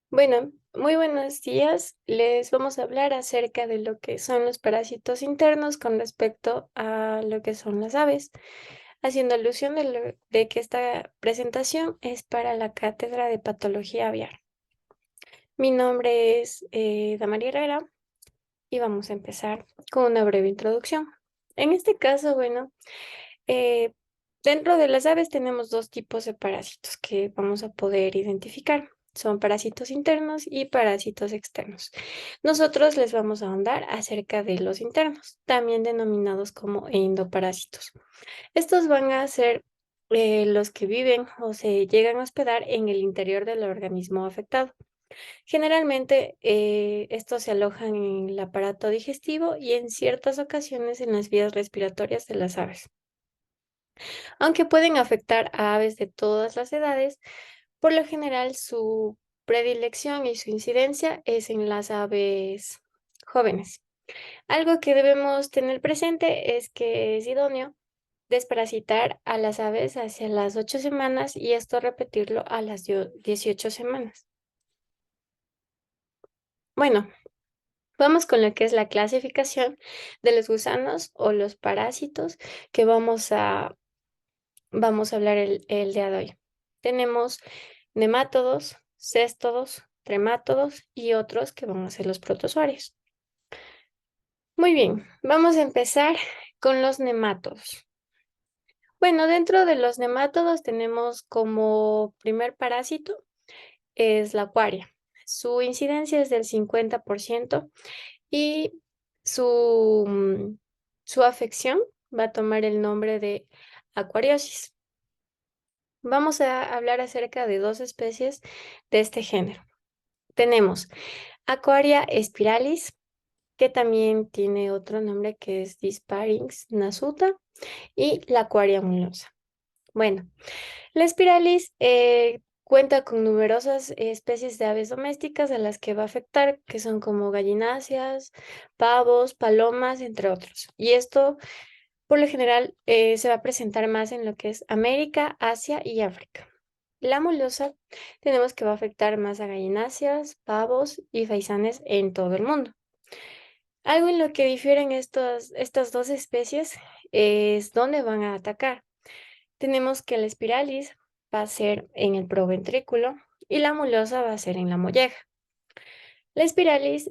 Bueno, muy buenos días. Les vamos a hablar acerca de lo que son los parásitos internos con respecto a lo que son las aves, haciendo alusión de que esta presentación es para la Cátedra de Patología Aviar. Mi nombre es Damaria Herrera y vamos a empezar con una breve introducción. En este caso, bueno, eh, dentro de las aves tenemos dos tipos de parásitos que vamos a poder identificar. Son parásitos internos y parásitos externos. Nosotros les vamos a ahondar acerca de los internos, también denominados como endoparásitos. Estos van a ser los que viven o se llegan a hospedar en el interior del organismo afectado. Generalmente, estos se alojan en el aparato digestivo y en ciertas ocasiones en las vías respiratorias de las aves. Aunque pueden afectar a aves de todas las edades, por lo general su predilección y su incidencia es en las aves jóvenes. Algo que debemos tener presente es que es idóneo desparasitar a las aves hacia las 8 semanas y esto repetirlo a las 18 semanas. Bueno, vamos con lo que es la clasificación de los gusanos o los parásitos que vamos a hablar el día de hoy. Tenemos nemátodos, céstodos, tremátodos y otros que van a ser los protozoarios. Muy bien, vamos a empezar con los nemátodos. Bueno, dentro de los nemátodos tenemos como primer parásito es la acuaria. Su incidencia es del 50% y su afección va a tomar el nombre de acuariosis. Vamos a hablar acerca de dos especies de este género. Tenemos Aquaria spiralis, que también tiene otro nombre que es Disparix nasuta, y la Aquaria mulosa. Bueno, la spiralis cuenta con numerosas especies de aves domésticas a las que va a afectar, que son como gallináceas, pavos, palomas, entre otros. Y esto, por lo general, se va a presentar más en lo que es América, Asia y África. La mulosa tenemos que va a afectar más a gallináceas, pavos y faisanes en todo el mundo. Algo en lo que difieren estas dos especies es dónde van a atacar. Tenemos que la spiralis va a ser en el proventrículo y la mulosa va a ser en la molleja. La spiralis,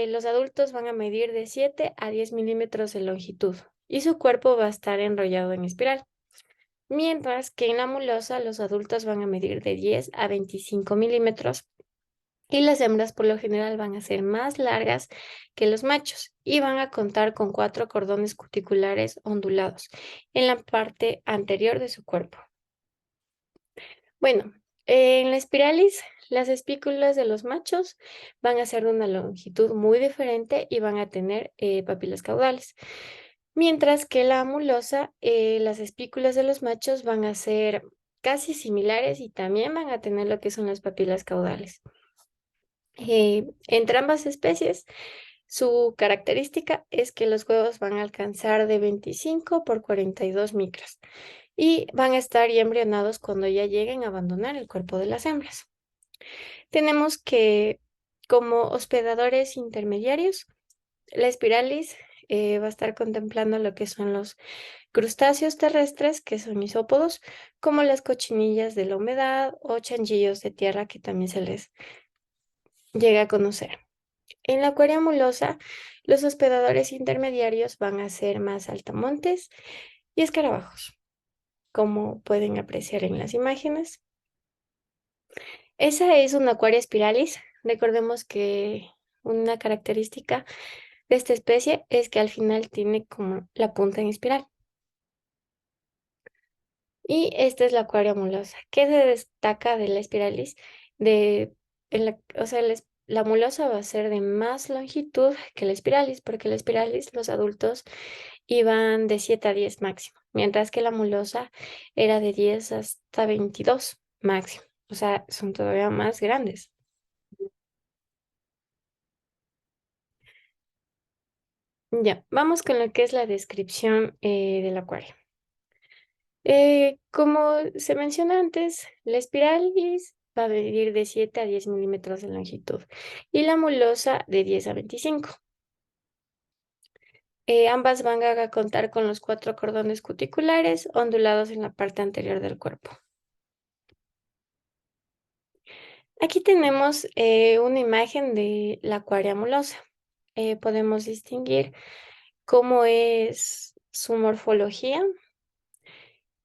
los adultos van a medir de 7 a 10 milímetros de longitud y su cuerpo va a estar enrollado en espiral. Mientras que en la mulosa los adultos van a medir de 10 a 25 milímetros y las hembras por lo general van a ser más largas que los machos y van a contar con 4 cordones cuticulares ondulados en la parte anterior de su cuerpo. Bueno, en la espiralis, las espículas de los machos van a ser de una longitud muy diferente y van a tener papilas caudales. Mientras que la amulosa, las espículas de los machos van a ser casi similares y también van a tener lo que son las papilas caudales. Entre ambas especies, su característica es que los huevos van a alcanzar de 25 por 42 micras y van a estar ya embrionados cuando ya lleguen a abandonar el cuerpo de las hembras. Tenemos que como hospedadores intermediarios, la espiralis va a estar contemplando lo que son los crustáceos terrestres, que son isópodos, como las cochinillas de la humedad o chanchillos de tierra que también se les llega a conocer. En la acuaria mulosa, los hospedadores intermediarios van a ser más altamontes y escarabajos, como pueden apreciar en las imágenes. Esa es una Aquaria spiralis. Recordemos que una característica de esta especie es que al final tiene como la punta en espiral. Y esta es la Aquaria mulosa. ¿Qué se destaca de la spiralis? O sea, la mulosa va a ser de más longitud que la spiralis, porque la spiralis, los adultos iban de 7 a 10 máximo, mientras que la mulosa era de 10 hasta 22 máximo. O sea, son todavía más grandes. Ya, vamos con lo que es la descripción del acuario. Como se menciona antes, la espiralis va a medir de 7 a 10 milímetros de longitud y la mulosa de 10 a 25. Ambas van a contar con los cuatro cordones cuticulares ondulados en la parte anterior del cuerpo. Aquí tenemos una imagen de la acuaria mulosa. Podemos distinguir cómo es su morfología.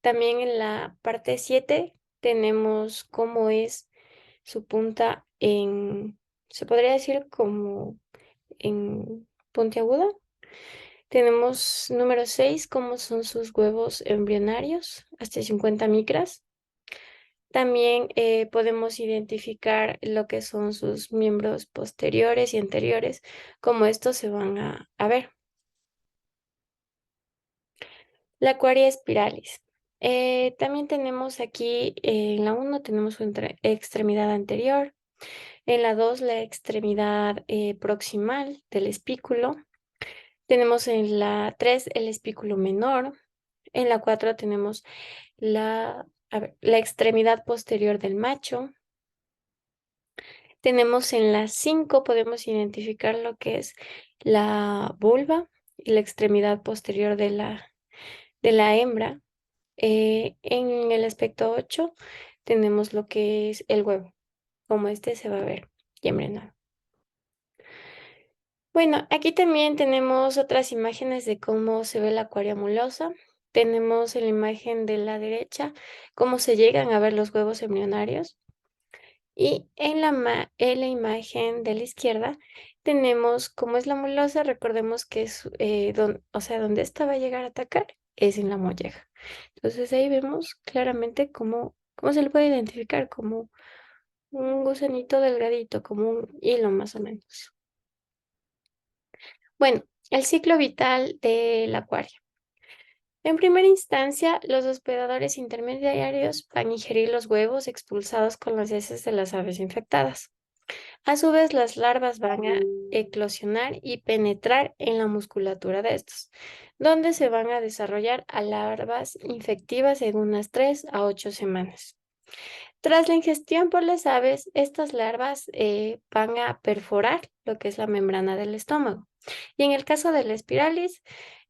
También en la parte 7 tenemos cómo es su punta se podría decir como en puntiaguda. Tenemos número 6 cómo son sus huevos embrionarios, hasta 50 micras. También podemos identificar lo que son sus miembros posteriores y anteriores, como estos se van a ver. La Aquaria spiralis. También tenemos aquí, en la 1 tenemos su extremidad anterior, en la 2 la extremidad proximal del espículo, tenemos en la 3 el espículo menor, en la 4 tenemos la extremidad posterior del macho, tenemos en la 5 podemos identificar lo que es la vulva y la extremidad posterior de la hembra. En el aspecto 8 tenemos lo que es el huevo, como este se va a ver y embrionado. Bueno, aquí también tenemos otras imágenes de cómo se ve la acuaria mulosa. Tenemos en la imagen de la derecha cómo se llegan a ver los huevos embrionarios. Y en la imagen de la izquierda tenemos cómo es la mulosa. Recordemos que es, o sea, donde esta va a llegar a atacar es en la molleja. Entonces ahí vemos claramente cómo se le puede identificar como un gusanito delgadito, como un hilo más o menos. Bueno, el ciclo vital del acuario. En primera instancia, los hospedadores intermediarios van a ingerir los huevos expulsados con las heces de las aves infectadas. A su vez, las larvas van a eclosionar y penetrar en la musculatura de estos, donde se van a desarrollar a larvas infectivas en unas 3 a 8 semanas. Tras la ingestión por las aves, estas larvas van a perforar lo que es la membrana del estómago. Y en el caso de la espiralis,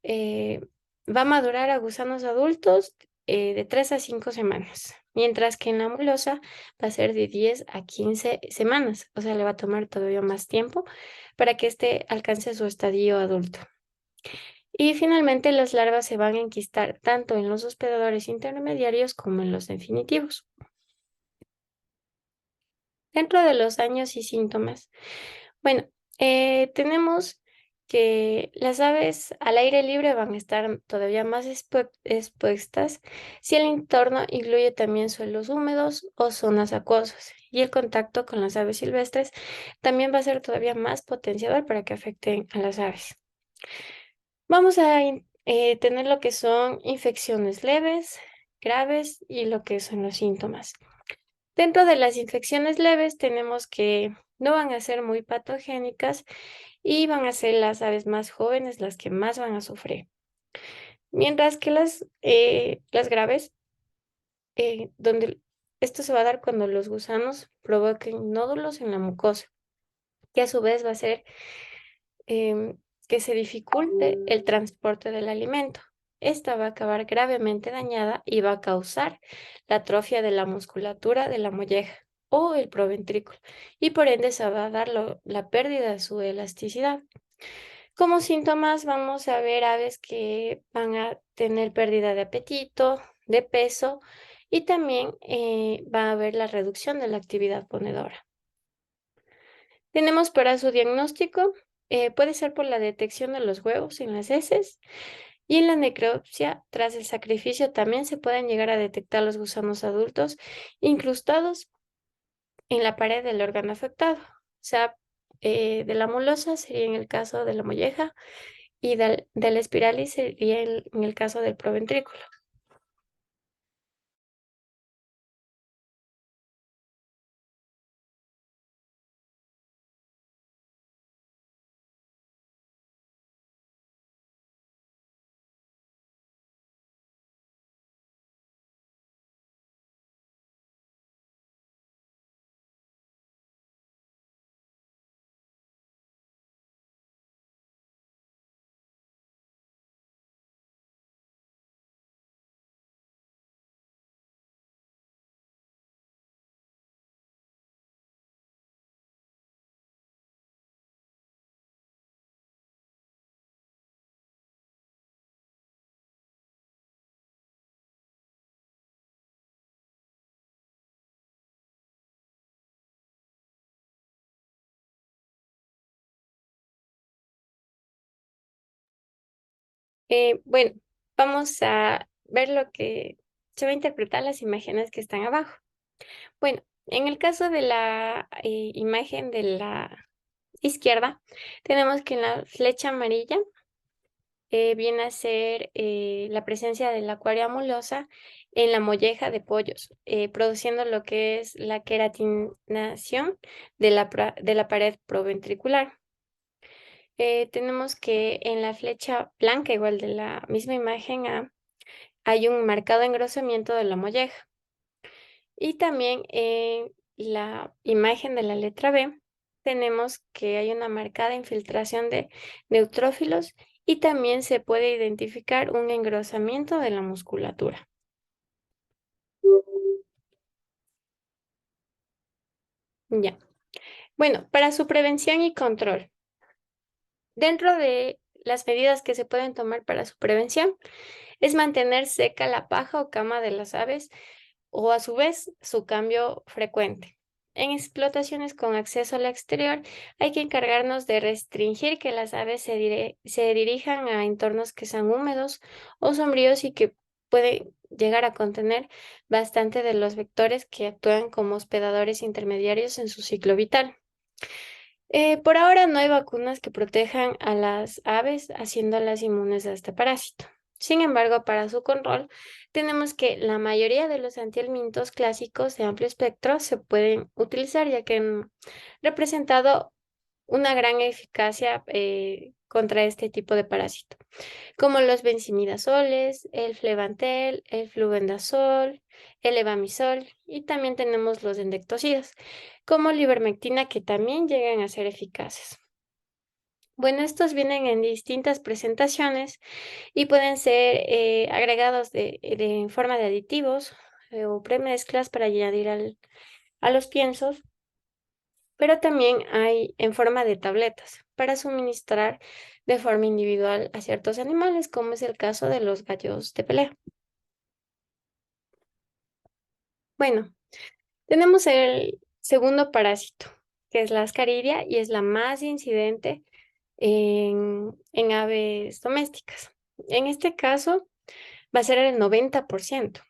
eh, va a madurar a gusanos adultos de 3 a 5 semanas, mientras que en la mulosa va a ser de 10 a 15 semanas, o sea, le va a tomar todavía más tiempo para que éste alcance su estadio adulto. Y finalmente las larvas se van a enquistar tanto en los hospedadores intermediarios como en los definitivos. Dentro de los años y síntomas. Bueno, tenemos que las aves al aire libre van a estar todavía más expuestas si el entorno incluye también suelos húmedos o zonas acuosas. Y el contacto con las aves silvestres también va a ser todavía más potenciador para que afecten a las aves. Vamos a tener lo que son infecciones leves, graves y lo que son los síntomas. Dentro de las infecciones leves tenemos que no van a ser muy patogénicas y van a ser las aves más jóvenes las que más van a sufrir. Mientras que las graves, donde esto se va a dar cuando los gusanos provoquen nódulos en la mucosa, que a su vez va a ser em, que se dificulte el transporte del alimento. Esta va a acabar gravemente dañada y va a causar la atrofia de la musculatura de la molleja o el proventrículo, y por ende se va a dar la pérdida de su elasticidad. Como síntomas vamos a ver aves que van a tener pérdida de apetito, de peso y también va a haber la reducción de la actividad ponedora. Tenemos para su diagnóstico, puede ser por la detección de los huevos en las heces y en la necropsia, tras el sacrificio, también se pueden llegar a detectar los gusanos adultos incrustados en la pared del órgano afectado. O sea, de la mulosa sería en el caso de la molleja y del espiralis sería en el caso del proventrículo. Bueno, vamos a ver lo que se va a interpretar las imágenes que están abajo. Bueno, en el caso de la imagen de la izquierda, tenemos que en la flecha amarilla viene a ser la presencia de la acuaria amulosa en la molleja de pollos, produciendo lo que es la queratinación de de la pared proventricular. Tenemos que en la flecha blanca, igual de la misma imagen A, hay un marcado engrosamiento de la molleja. Y también en la imagen de la letra B, tenemos que hay una marcada infiltración de neutrófilos y también se puede identificar un engrosamiento de la musculatura. Ya. Bueno, para su prevención y control, dentro de las medidas que se pueden tomar para su prevención, es mantener seca la paja o cama de las aves o a su vez su cambio frecuente. En explotaciones con acceso al exterior hay que encargarnos de restringir que las aves se dirijan a entornos que sean húmedos o sombríos y que pueden llegar a contener bastante de los vectores que actúan como hospedadores intermediarios en su ciclo vital. Por ahora no hay vacunas que protejan a las aves haciéndolas inmunes a este parásito. Sin embargo, para su control, tenemos que la mayoría de los antihelmintos clásicos de amplio espectro se pueden utilizar ya que han representado una gran eficacia contra este tipo de parásito, como los benzimidazoles, el flebantel, el flubendazol, el levamisol y también tenemos los endectocidas, como la ivermectina que también llegan a ser eficaces. Bueno, estos vienen en distintas presentaciones y pueden ser agregados en forma de aditivos o premezclas para añadir a los piensos, pero también hay en forma de tabletas para suministrar de forma individual a ciertos animales, como es el caso de los gallos de pelea. Bueno, tenemos el segundo parásito, que es la ascaridia y es la más incidente en aves domésticas. En este caso, va a ser el 90%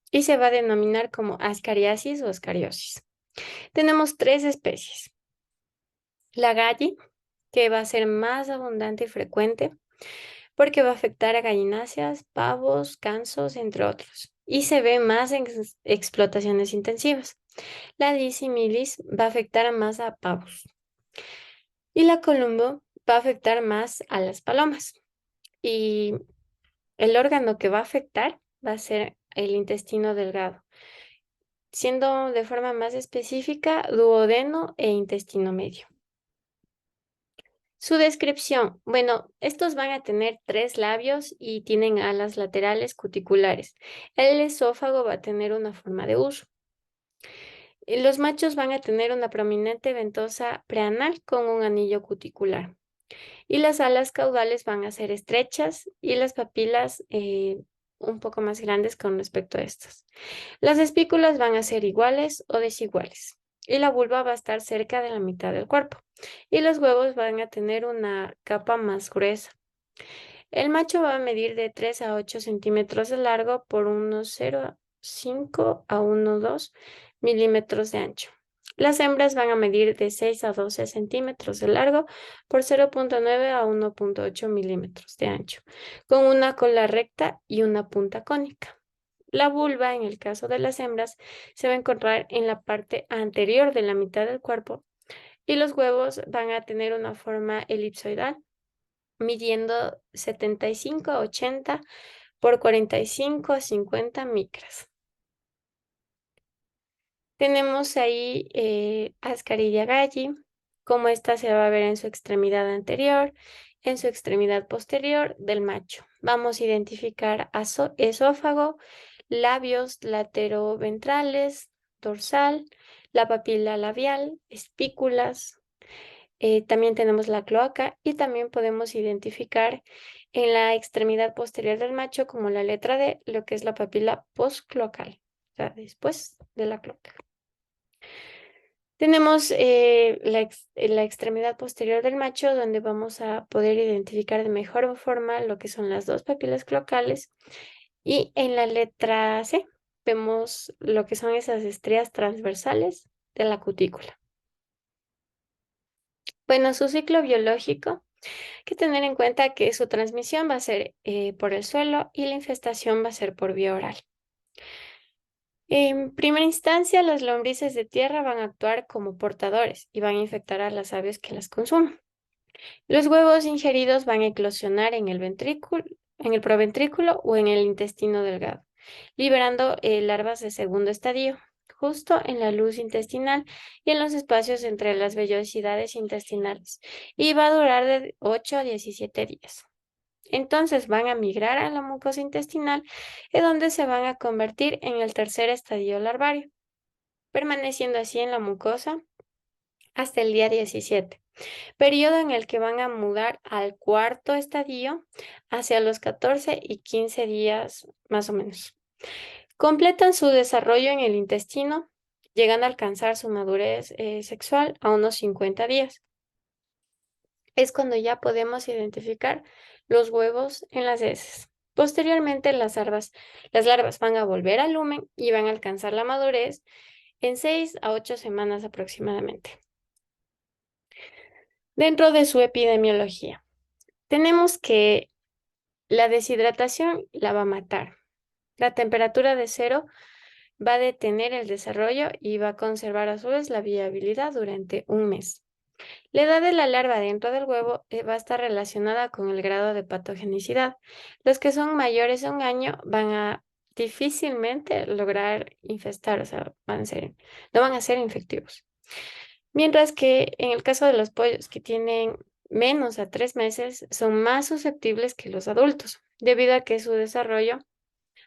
y se va a denominar como ascariasis o ascariosis. Tenemos tres especies. La galli, que va a ser más abundante y frecuente porque va a afectar a gallináceas, pavos, gansos, entre otros. Y se ve más en explotaciones intensivas. La disimilis va a afectar más a pavos. Y la columbo va a afectar más a las palomas. Y el órgano que va a afectar va a ser el intestino delgado, siendo de forma más específica duodeno e intestino medio. Su descripción, bueno, estos van a tener tres labios y tienen alas laterales cuticulares. El esófago va a tener una forma de uso. Los machos van a tener una prominente ventosa preanal con un anillo cuticular. Y las alas caudales van a ser estrechas y las papilas un poco más grandes con respecto a estas. Las espículas van a ser iguales o desiguales y la vulva va a estar cerca de la mitad del cuerpo y los huevos van a tener una capa más gruesa. El macho va a medir de 3 a 8 centímetros de largo por unos 0,5 a 1,2 milímetros de ancho. Las hembras van a medir de 6 a 12 centímetros de largo por 0,9 a 1,8 milímetros de ancho, con una cola recta y una punta cónica. La vulva, en el caso de las hembras, se va a encontrar en la parte anterior de la mitad del cuerpo y los huevos van a tener una forma elipsoidal midiendo 75 a 80 por 45 a 50 micras. Tenemos ahí Ascarilla galli, como esta se va a ver en su extremidad anterior, en su extremidad posterior del macho. Vamos a identificar esófago, labios lateroventrales, dorsal, la papila labial, espículas, también tenemos la cloaca y también podemos identificar en la extremidad posterior del macho como la letra D, lo que es la papila postcloacal, o sea, después de la cloaca. Tenemos la extremidad posterior del macho, donde vamos a poder identificar de mejor forma lo que son las dos papilas cloacales. Y en la letra C vemos lo que son esas estrías transversales de la cutícula. Bueno, su ciclo biológico, hay que tener en cuenta que su transmisión va a ser por el suelo y la infestación va a ser por vía oral. En primera instancia, las lombrices de tierra van a actuar como portadores y van a infectar a las aves que las consumen. Los huevos ingeridos van a eclosionar en el ventrículo, en el proventrículo o en el intestino delgado, liberando larvas de segundo estadio, justo en la luz intestinal y en los espacios entre las vellosidades intestinales, y va a durar de 8 a 17 días. Entonces van a migrar a la mucosa intestinal, en donde se van a convertir en el tercer estadio larvario, permaneciendo así en la mucosa hasta el día 17, periodo en el que van a mudar al cuarto estadio hacia los 14 y 15 días más o menos. Completan su desarrollo en el intestino, llegando a alcanzar su madurez sexual a unos 50 días. Es cuando ya podemos identificar los huevos en las heces. Posteriormente, las larvas van a volver al lumen y van a alcanzar la madurez en 6 a 8 semanas aproximadamente. Dentro de su epidemiología, tenemos que la deshidratación la va a matar. La temperatura de cero va a detener el desarrollo y va a conservar a su vez la viabilidad durante un mes. La edad de la larva dentro del huevo va a estar relacionada con el grado de patogenicidad. Los que son mayores a un año van a difícilmente lograr infestar, o sea, no van a ser infectivos. Mientras que en el caso de los pollos que tienen menos a 3 meses, son más susceptibles que los adultos, debido a que su desarrollo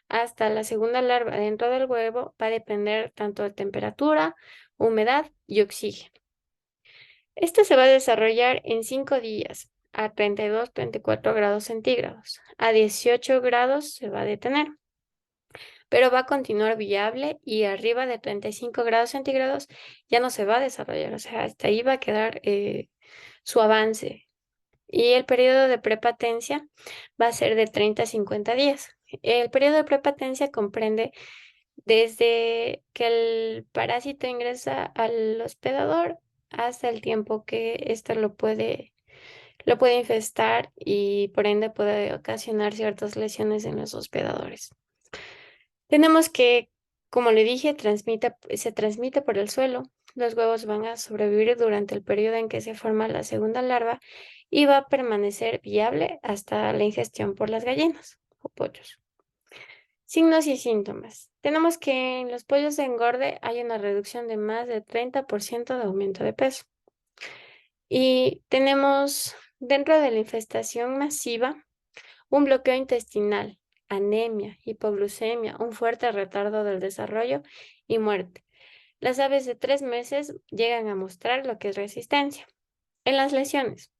hasta la segunda larva dentro del huevo va a depender tanto de temperatura, humedad y oxígeno. Este se va a desarrollar en 5 días a 32-34 grados centígrados. A 18 grados se va a detener, pero va a continuar viable y arriba de 35 grados centígrados ya no se va a desarrollar. O sea, hasta ahí va a quedar su avance. Y el periodo de prepatencia va a ser de 30 a 50 días. El periodo de prepatencia comprende desde que el parásito ingresa al hospedador hasta el tiempo que éste lo puede infestar y por ende puede ocasionar ciertas lesiones en los hospedadores. Tenemos que, como le dije, se transmite por el suelo. Los huevos van a sobrevivir durante el periodo en que se forma la segunda larva y va a permanecer viable hasta la ingestión por las gallinas o pollos. Signos y síntomas. Tenemos que en los pollos de engorde hay una reducción de más del 30% de aumento de peso. Y tenemos dentro de la infestación masiva un bloqueo intestinal, anemia, hipoglucemia, un fuerte retardo del desarrollo y muerte. Las aves de 3 meses llegan a mostrar lo que es resistencia. En las lesiones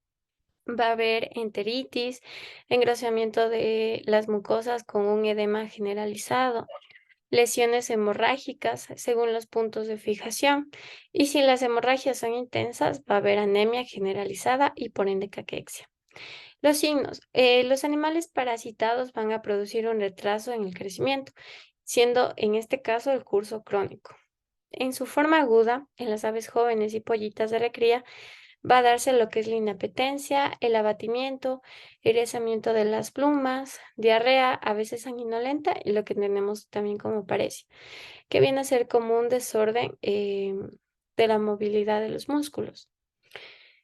va a haber enteritis, engrosamiento de las mucosas con un edema generalizado, lesiones hemorrágicas según los puntos de fijación, y si las hemorragias son intensas, va a haber anemia generalizada y por ende caquexia. Los signos. Los animales parasitados van a producir un retraso en el crecimiento, siendo en este caso el curso crónico. En su forma aguda, en las aves jóvenes y pollitas de recría, va a darse lo que es la inapetencia, el abatimiento, erezamiento de las plumas, diarrea, a veces sanguinolenta y lo que tenemos también como parecia, que viene a ser como un desorden de la movilidad de los músculos.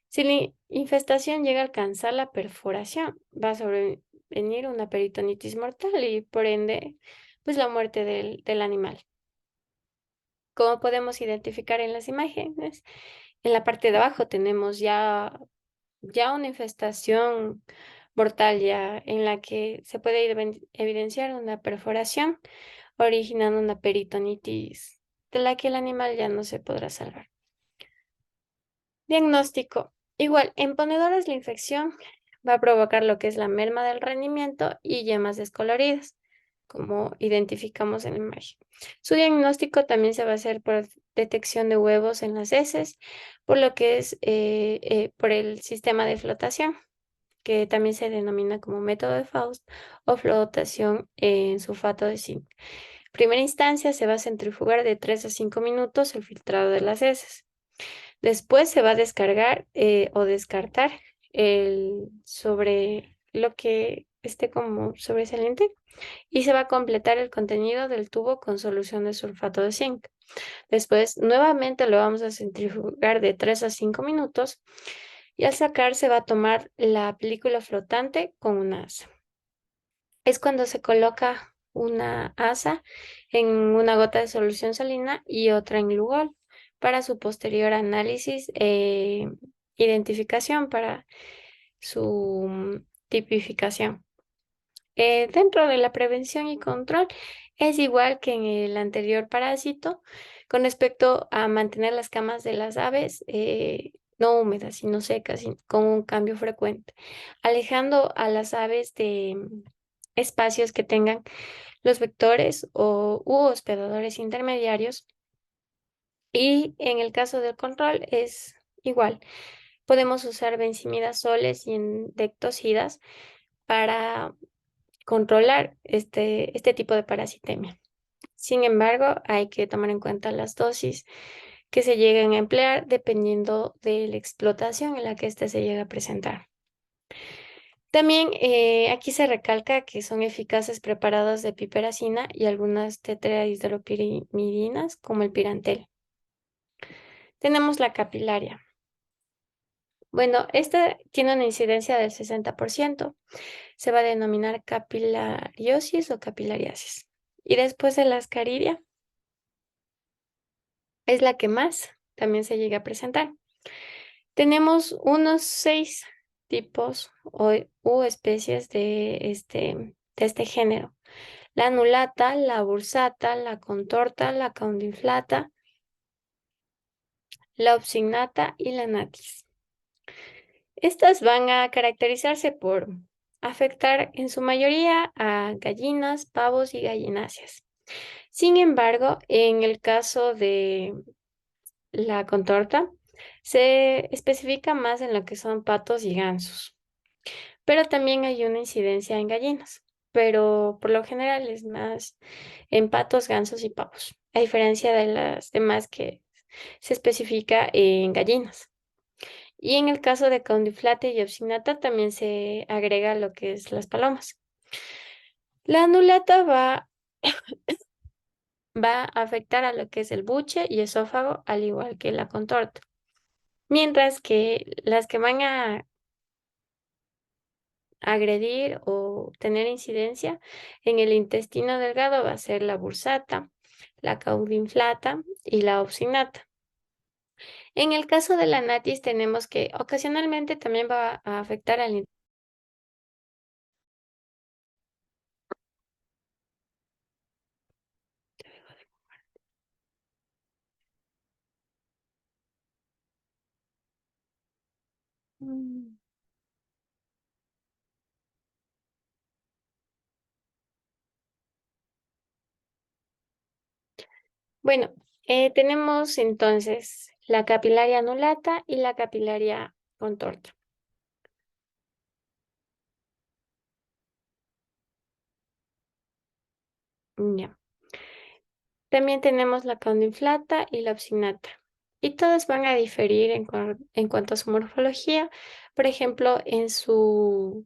Si la infestación llega a alcanzar la perforación, va a sobrevenir una peritonitis mortal y por ende, pues la muerte del animal. Como podemos identificar en las imágenes, en la parte de abajo tenemos ya una infestación mortal ya en la que se puede evidenciar una perforación originando una peritonitis de la que el animal ya no se podrá salvar. Diagnóstico. Igual, en ponedores la infección va a provocar lo que es la merma del rendimiento y yemas descoloridas. como identificamos en la imagen. Su diagnóstico también se va a hacer por detección de huevos en las heces, por lo que es por el sistema de flotación, que también se denomina como método de Faust o flotación en sulfato de zinc. Primera instancia se va a centrifugar de 3 a 5 minutos el filtrado de las heces. Después se va a descargar o descartar sobre lo que esté como sobresaliente y se va a completar el contenido del tubo con solución de sulfato de zinc. Después, nuevamente lo vamos a centrifugar de 3 a 5 minutos y al sacar se va a tomar la película flotante con una asa. Es cuando se coloca una asa en una gota de solución salina y otra en Lugol para su posterior análisis e identificación para su tipificación. Dentro de la prevención y control es igual que en el anterior parásito con respecto a mantener las camas de las aves no húmedas, sino secas, con un cambio frecuente, alejando a las aves de espacios que tengan los vectores u hospedadores intermediarios. Y en el caso del control es igual. Podemos usar benzimidazoles y endectocidas para controlar este tipo de parasitemia. Sin embargo, hay que tomar en cuenta las dosis que se lleguen a emplear dependiendo de la explotación en la que éste se llega a presentar. También aquí se recalca que son eficaces preparados de piperacina y algunas tetrahidropirimidinas como el pirantel. Tenemos la capilaria. Bueno, esta tiene una incidencia del 60%. Se va a denominar capilariosis o capilariasis. Y después de la ascaridia, es la que más también se llega a presentar. Tenemos unos 6 tipos u especies de este género. La anulata, la bursata, la contorta, la caudiflata, la obsignata y la natis. Estas van a caracterizarse por afectar en su mayoría a gallinas, pavos y gallináceas. Sin embargo, en el caso de la contorta, se especifica más en lo que son patos y gansos, pero también hay una incidencia en gallinas, pero por lo general es más en patos, gansos y pavos, a diferencia de las demás que se especifica en gallinas. Y en el caso de caudiflate y obstinata también se agrega lo que es las palomas. La anulata va a afectar a lo que es el buche y esófago, al igual que la contorta. Mientras que las que van a agredir o tener incidencia en el intestino delgado va a ser la bursata, la caudinflata y la obstinata. En el caso de la natis tenemos que ocasionalmente también va a afectar al intestino. Bueno, tenemos entonces la capilaria anulata y la capilaria contorta. Ya. También tenemos la caudinflata y la obstinata. Y todas van a diferir en cuanto a su morfología. Por ejemplo, en su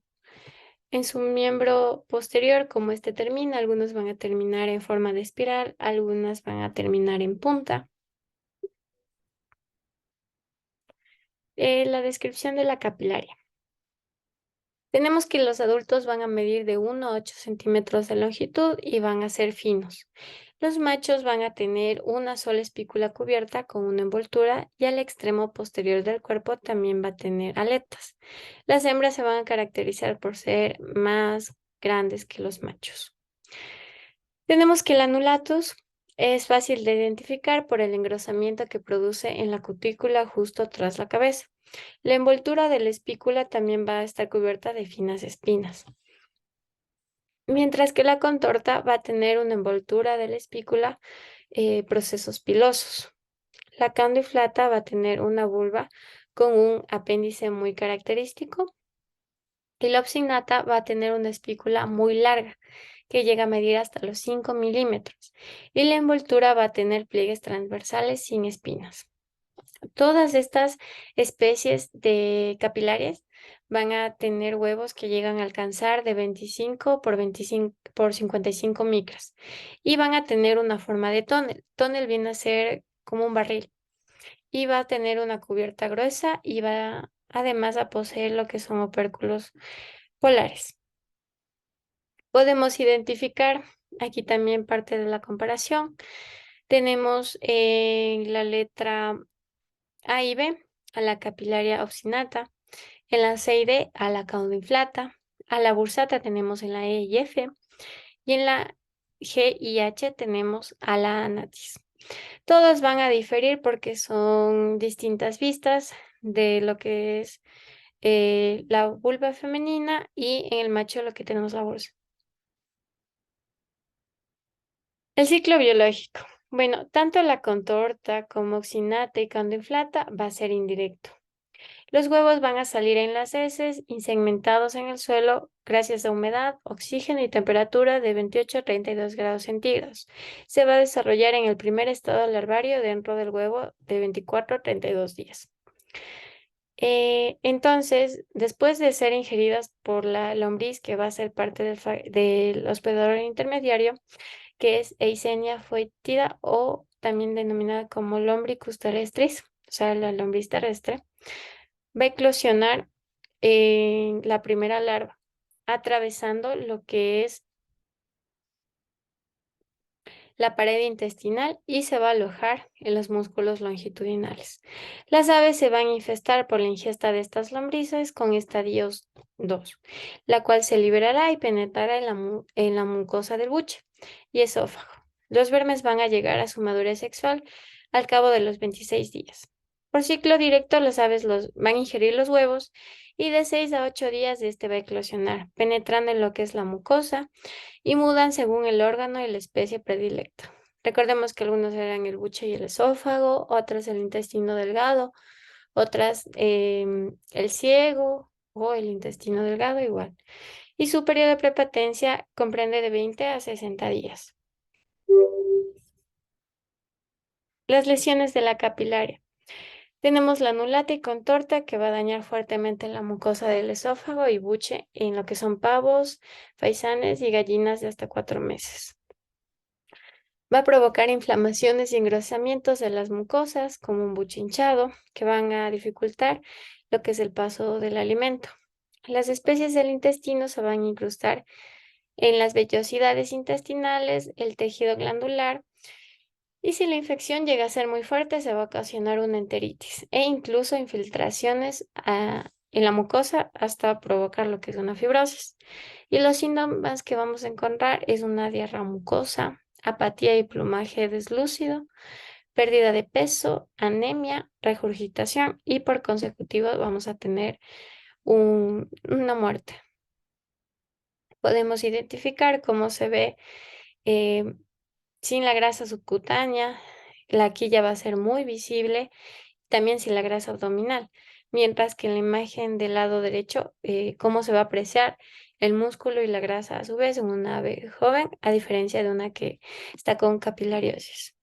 miembro posterior, como este termina, algunos van a terminar en forma de espiral, algunas van a terminar en punta. La descripción de la capilaria. Tenemos que los adultos van a medir de 1 a 8 centímetros de longitud y van a ser finos. Los machos van a tener una sola espícula cubierta con una envoltura y al extremo posterior del cuerpo también va a tener aletas. Las hembras se van a caracterizar por ser más grandes que los machos. Tenemos que el anulatus es fácil de identificar por el engrosamiento que produce en la cutícula justo tras la cabeza. La envoltura de la espícula también va a estar cubierta de finas espinas. mientras que la contorta va a tener una envoltura de la espícula, procesos pilosos. La caudiflata va a tener una vulva con un apéndice muy característico y la obstinata va a tener una espícula muy larga que llega a medir hasta los 5 milímetros y la envoltura va a tener pliegues transversales sin espinas. Todas estas especies de capilares van a tener huevos que llegan a alcanzar de 25 por 25 por 55 micras y van a tener una forma de tónel. Tónel viene a ser como un barril y va a tener una cubierta gruesa y va además a poseer lo que son opérculos polares. Podemos identificar aquí también parte de la comparación. Tenemos en la letra A y B a la capilaria obstinata, en la C y D a la caudiflata, a la bursata tenemos en la E y F y en la G y H tenemos a la anatis. Todas van a diferir porque son distintas vistas de lo que es la vulva femenina y en el macho lo que tenemos la bolsa. El ciclo biológico. Bueno, tanto la contorta como oxinata y caudiflata va a ser indirecto. Los huevos van a salir en las heces, insegmentados en el suelo gracias a humedad, oxígeno y temperatura de 28 a 32 grados centígrados. Se va a desarrollar en el primer estado larvario dentro del huevo de 24 a 32 días. Entonces, después de ser ingeridas por la lombriz, que va a ser parte del hospedador intermediario, que es Eisenia foetida o también denominada como Lombricus terrestris, o sea, la lombriz terrestre, va a eclosionar en la primera larva, atravesando lo que es la pared intestinal y se va a alojar en los músculos longitudinales. Las aves se van a infestar por la ingesta de estas lombrices con estadios 2, la cual se liberará y penetrará en la mucosa del buche y esófago. Los vermes van a llegar a su madurez sexual al cabo de los 26 días. Por ciclo directo, las aves van a ingerir los huevos y de 6 a 8 días de este va a eclosionar, penetrando en lo que es la mucosa y mudan según el órgano y la especie predilecta. Recordemos que algunos eran el buche y el esófago, otras el intestino delgado, otras el ciego o el intestino delgado igual. Y su periodo de prepatencia comprende de 20 a 60 días. Las lesiones de la capilaria. Tenemos la anulata y contorta que va a dañar fuertemente la mucosa del esófago y buche en lo que son pavos, faisanes y gallinas de hasta 4 meses. Va a provocar inflamaciones y engrosamientos de las mucosas, como un buche hinchado, que van a dificultar lo que es el paso del alimento. Las especies del intestino se van a incrustar en las vellosidades intestinales, el tejido glandular, y si la infección llega a ser muy fuerte, se va a ocasionar una enteritis e incluso infiltraciones en la mucosa hasta provocar lo que es una fibrosis. Y los síntomas que vamos a encontrar es una diarrea mucosa, apatía y plumaje deslúcido, pérdida de peso, anemia, regurgitación y por consecutivo vamos a tener una muerte. Podemos identificar cómo se ve eh, sin la grasa subcutánea, la quilla va a ser muy visible, también sin la grasa abdominal, mientras que en la imagen del lado derecho, cómo se va a apreciar el músculo y la grasa a su vez en una ave joven, a diferencia de una que está con capilariosis.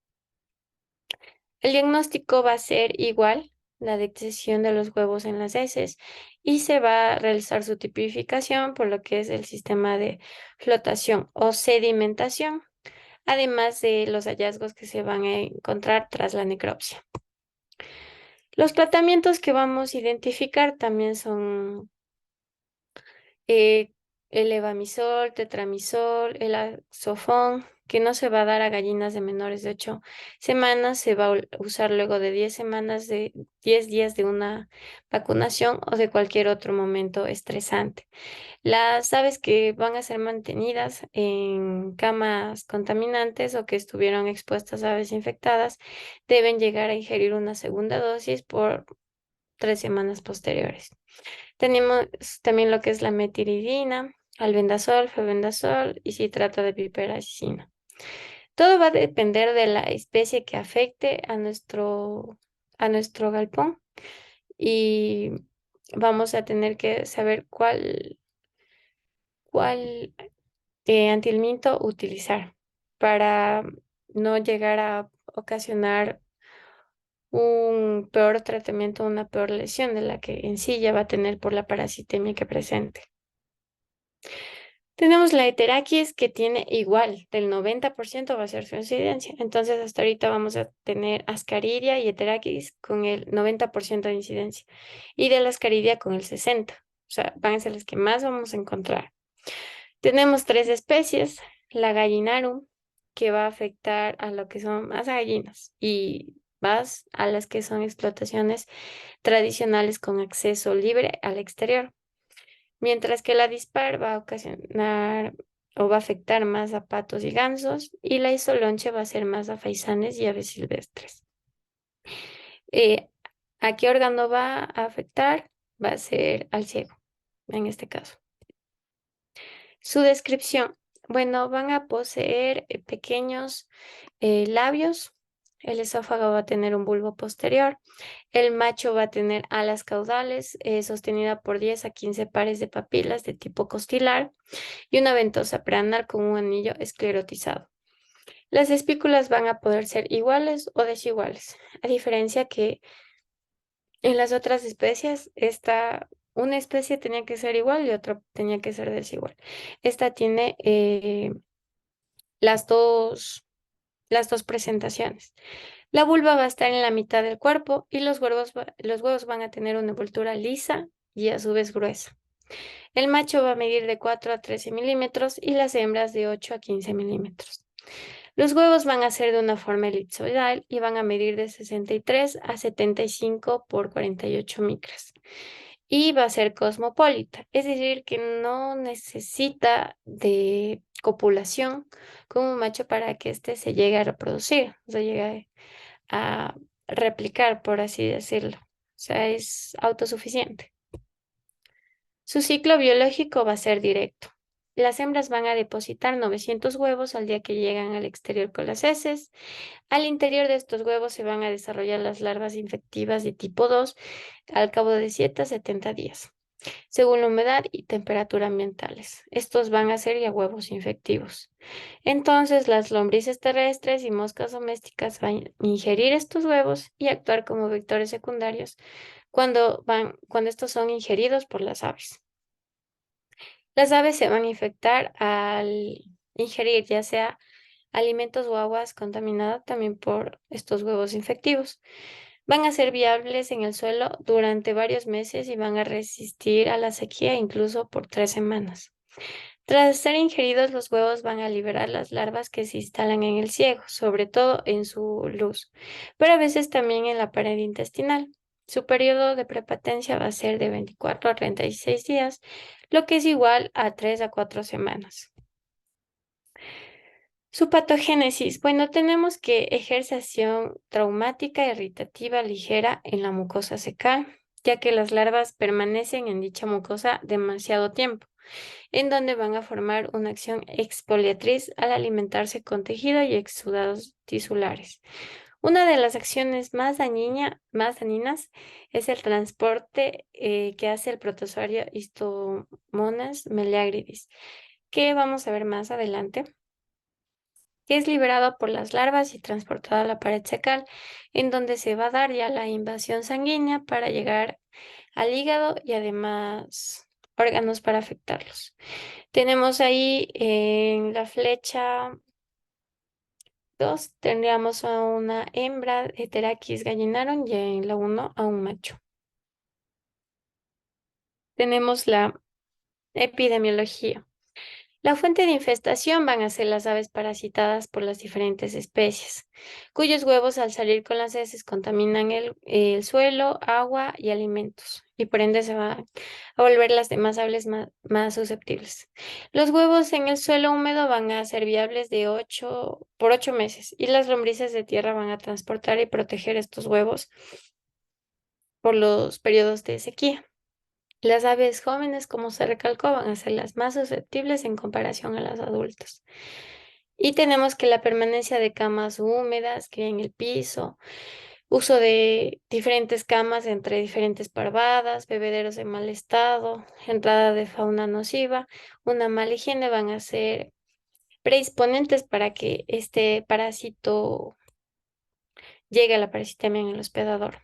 El diagnóstico va a ser igual, la detección de los huevos en las heces, y se va a realizar su tipificación por lo que es el sistema de flotación o sedimentación, además de los hallazgos que se van a encontrar tras la necropsia. Los tratamientos que vamos a identificar también son eh, el levamisol, tetramizol, el azofón, que no se va a dar a gallinas de menores de 8 semanas, se va a usar luego de 10 semanas, de 10 días de una vacunación o de cualquier otro momento estresante. Las aves que van a ser mantenidas en camas contaminantes o que estuvieron expuestas a aves infectadas deben llegar a ingerir una segunda dosis por 3 semanas posteriores. Tenemos también lo que es la metiridina, albendazol, febendazol y citrato de piperacina. Todo va a depender de la especie que afecte a nuestro galpón y vamos a tener que saber cuál antielminto utilizar para no llegar a ocasionar un peor tratamiento, una peor lesión de la que en sí ya va a tener por la parasitemia que presente. Tenemos la Heterakis que tiene igual, del 90% va a ser su incidencia. Entonces, hasta ahorita vamos a tener Ascaridia y Heterakis con el 90% de incidencia y de la Ascaridia con el 60%. O sea, van a ser las que más vamos a encontrar. Tenemos tres especies, la Gallinarum, que va a afectar a lo que son más gallinas y más a las que son explotaciones tradicionales con acceso libre al exterior, mientras que la dispar va a ocasionar o va a afectar más a patos y gansos y la isolonche va a ser más a faisanes y aves silvestres. Eh, ¿A qué órgano va a afectar? Va a ser al ciego, en este caso. Su descripción. Bueno, van a poseer pequeños labios. El esófago va a tener un bulbo posterior. El macho va a tener alas caudales sostenida por 10 a 15 pares de papilas de tipo costilar y una ventosa preanal con un anillo esclerotizado. Las espículas van a poder ser iguales o desiguales, a diferencia que en las otras especies, una especie tenía que ser igual y otra tenía que ser desigual. Esta tiene las las dos presentaciones. La vulva va a estar en la mitad del cuerpo y los huevos van a tener una envoltura lisa y a su vez gruesa. El macho va a medir de 4 a 13 milímetros y las hembras de 8 a 15 milímetros. Los huevos van a ser de una forma elipsoidal y van a medir de 63 a 75 por 48 micras. Y va a ser cosmopolita, es decir, que no necesita de copulación con un macho para que éste se llegue a reproducir, o sea, llegue a replicar, por así decirlo. O sea, es autosuficiente. Su ciclo biológico va a ser directo. Las hembras van a depositar 900 huevos al día que llegan al exterior con las heces. Al interior de estos huevos se van a desarrollar las larvas infectivas de tipo 2 al cabo de 7 a 70 días, según la humedad y temperatura ambientales. Estos van a ser ya huevos infectivos. Entonces, las lombrices terrestres y moscas domésticas van a ingerir estos huevos y actuar como vectores secundarios cuando estos son ingeridos por las aves. Las aves se van a infectar al ingerir ya sea alimentos o aguas contaminadas también por estos huevos infectivos. Van a ser viables en el suelo durante varios meses y van a resistir a la sequía incluso por 3 semanas. Tras ser ingeridos, los huevos van a liberar las larvas que se instalan en el ciego, sobre todo en su luz, pero a veces también en la pared intestinal. Su periodo de prepatencia va a ser de 24 a 36 días, lo que es igual a 3 a 4 semanas. Su patogénesis. Bueno, tenemos que ejerce acción traumática irritativa ligera en la mucosa secal, ya que las larvas permanecen en dicha mucosa demasiado tiempo, en donde van a formar una acción exfoliatriz al alimentarse con tejido y exudados tisulares. Una de las acciones más dañinas es el transporte que hace el protozoario Histomonas meleagridis, que vamos a ver más adelante, que es liberado por las larvas y transportado a la pared secal, en donde se va a dar ya la invasión sanguínea para llegar al hígado y además órganos para afectarlos. Tenemos ahí en la flecha 2 tendríamos a una hembra Heterakis gallinarum y en la 1 a un macho. Tenemos la epidemiología. La fuente de infestación van a ser las aves parasitadas por las diferentes especies, cuyos huevos al salir con las heces contaminan el suelo, agua y alimentos, y por ende se van a volver las demás aves más susceptibles. Los huevos en el suelo húmedo van a ser viables por 8 meses, y las lombrices de tierra van a transportar y proteger estos huevos por los periodos de sequía. Las aves jóvenes, como se recalcó, van a ser las más susceptibles en comparación a las adultas. Y tenemos que la permanencia de camas húmedas, que en el piso, uso de diferentes camas entre diferentes parvadas, bebederos en mal estado, entrada de fauna nociva, una mala higiene van a ser predisponentes para que este parásito llegue a la parasitemia en el hospedador.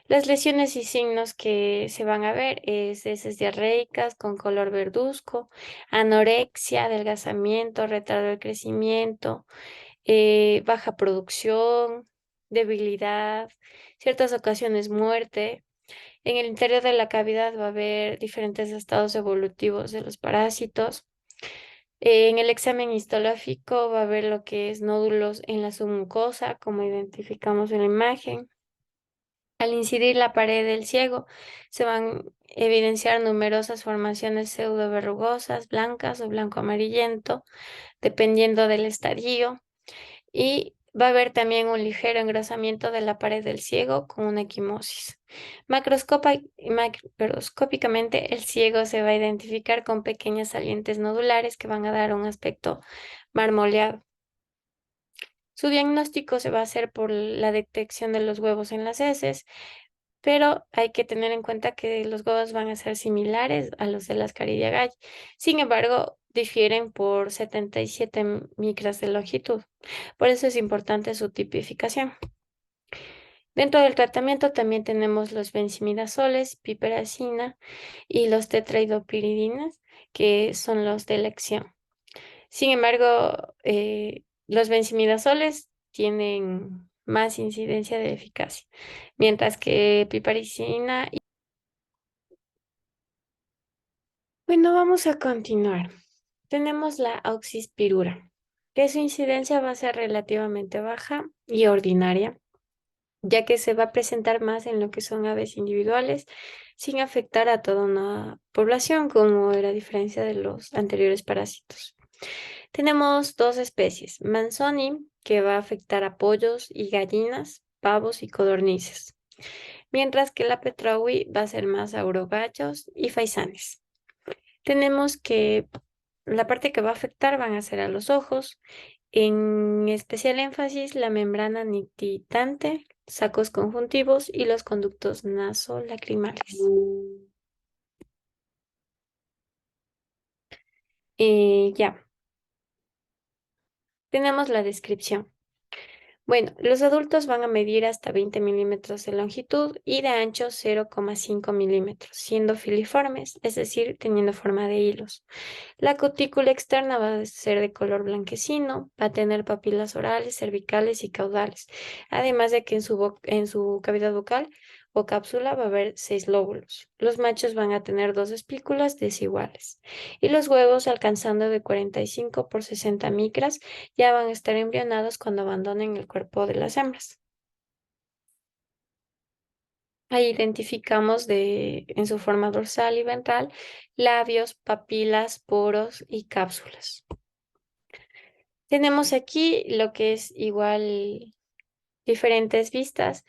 Las lesiones y signos que se van a ver es heces diarreicas con color verduzco, anorexia, adelgazamiento, retardo del crecimiento, baja producción, debilidad, ciertas ocasiones muerte. En el interior de la cavidad va a haber diferentes estados evolutivos de los parásitos. En el examen histológico va a haber lo que es nódulos en la submucosa, como identificamos en la imagen. Al incidir la pared del ciego, se van a evidenciar numerosas formaciones pseudoverrugosas, blancas o blanco-amarillento, dependiendo del estadio. Y va a haber también un ligero engrosamiento de la pared del ciego con una equimosis. Macroscópicamente, el ciego se va a identificar con pequeñas salientes nodulares que van a dar un aspecto marmoleado. Su diagnóstico se va a hacer por la detección de los huevos en las heces, pero hay que tener en cuenta que los huevos van a ser similares a los de las Caridia gall. Sin embargo, difieren por 77 micras de longitud. Por eso es importante su tipificación. Dentro del tratamiento también tenemos los benzimidazoles, piperacina y los tetraidopiridinas, que son los de elección. Sin embargo, los benzimidazoles tienen más incidencia de eficacia, mientras que piperacina. Bueno, vamos a continuar. Tenemos la oxispirura, que su incidencia va a ser relativamente baja y ordinaria, ya que se va a presentar más en lo que son aves individuales, sin afectar a toda una población, como era a diferencia de los anteriores parásitos. Tenemos dos especies, Manzoni, que va a afectar a pollos y gallinas, pavos y codornices, mientras que la Petrowi va a ser más a urogallos y faisanes. Tenemos que la parte que va a afectar van a ser a los ojos, en especial énfasis la membrana nictitante, sacos conjuntivos y los conductos nasolacrimales. Ya, tenemos la descripción. Bueno, los adultos van a medir hasta 20 milímetros de longitud y de ancho 0,5 milímetros, siendo filiformes, es decir, teniendo forma de hilos. La cutícula externa va a ser de color blanquecino, va a tener papilas orales, cervicales y caudales, además de que en su cavidad bucal o cápsula va a haber 6 lóbulos. Los machos van a tener dos espículas desiguales y los huevos, alcanzando de 45 por 60 micras, ya van a estar embrionados cuando abandonen el cuerpo de las hembras. Ahí identificamos en su forma dorsal y ventral labios, papilas, poros y cápsulas. Tenemos aquí lo que es igual diferentes vistas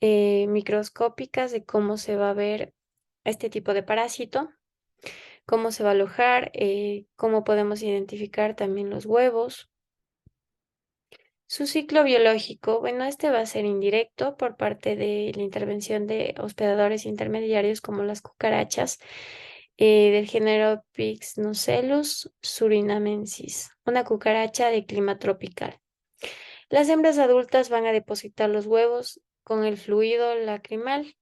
microscópicas de cómo se va a ver este tipo de parásito, cómo se va a alojar, cómo podemos identificar también los huevos. Su ciclo biológico, bueno, este va a ser indirecto por parte de la intervención de hospedadores intermediarios como las cucarachas del género Pyxnocelus surinamensis, una cucaracha de clima tropical. Las hembras adultas van a depositar los huevos con el fluido lacrimal,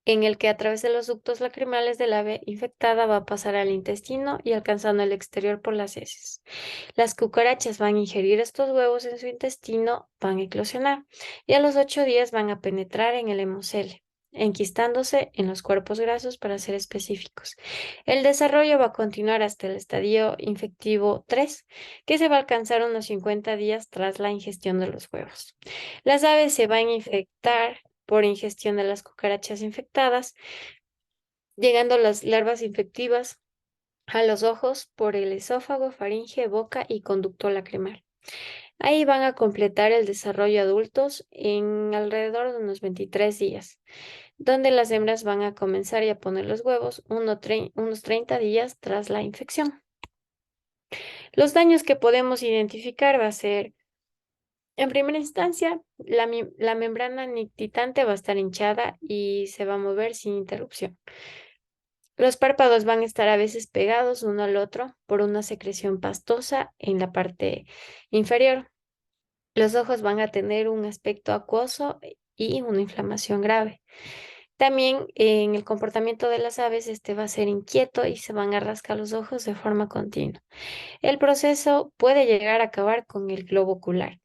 en el que a través de los ductos lacrimales del ave infectada va a pasar al intestino y alcanzando el exterior por las heces. Las cucarachas van a ingerir estos huevos en su intestino, van a eclosionar y a los 8 días van a penetrar en el hemocele, enquistándose en los cuerpos grasos para ser específicos. El desarrollo va a continuar hasta el estadio infectivo 3, que se va a alcanzar unos 50 días tras la ingestión de los huevos. Las aves se van a infectar por ingestión de las cucarachas infectadas, llegando las larvas infectivas a los ojos por el esófago, faringe, boca y conducto lacrimal. Ahí van a completar el desarrollo adultos en alrededor de unos 23 días. donde las hembras van a comenzar y a poner los huevos unos 30 días tras la infección. Los daños que podemos identificar va a ser, en primera instancia, la membrana nictitante va a estar hinchada y se va a mover sin interrupción. Los párpados van a estar a veces pegados uno al otro por una secreción pastosa en la parte inferior. Los ojos van a tener un aspecto acuoso y una inflamación grave. También en el comportamiento de las aves, este va a ser inquieto y se van a rascar los ojos de forma continua. El proceso puede llegar a acabar con el globo ocular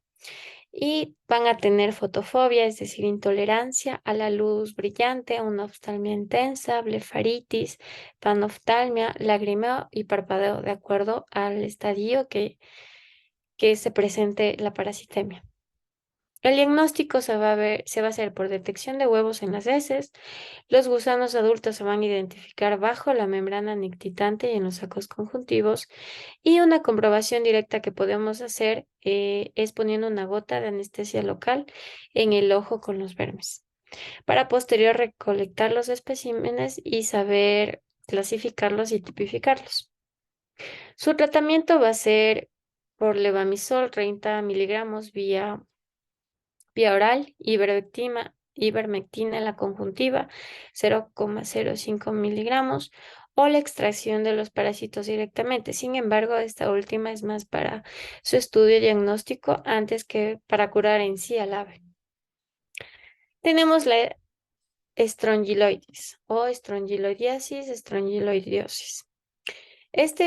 y van a tener fotofobia, es decir, intolerancia a la luz brillante, una oftalmia intensa, blefaritis, panoftalmia, lagrimeo y parpadeo, de acuerdo al estadio que se presente la parasitemia. El diagnóstico se va a hacer por detección de huevos en las heces. Los gusanos adultos se van a identificar bajo la membrana nictitante y en los sacos conjuntivos. Y una comprobación directa que podemos hacer es poniendo una gota de anestesia local en el ojo con los vermes, para posterior recolectar los especímenes y saber clasificarlos y tipificarlos. Su tratamiento va a ser por levamisol 30 miligramos vía oral, ivermectina en la conjuntiva 0,05 miligramos o la extracción de los parásitos directamente. Sin embargo, esta última es más para su estudio diagnóstico antes que para curar en sí al ave. Tenemos la estrongiloides o estrongiloidiasis, estrongiloidiosis.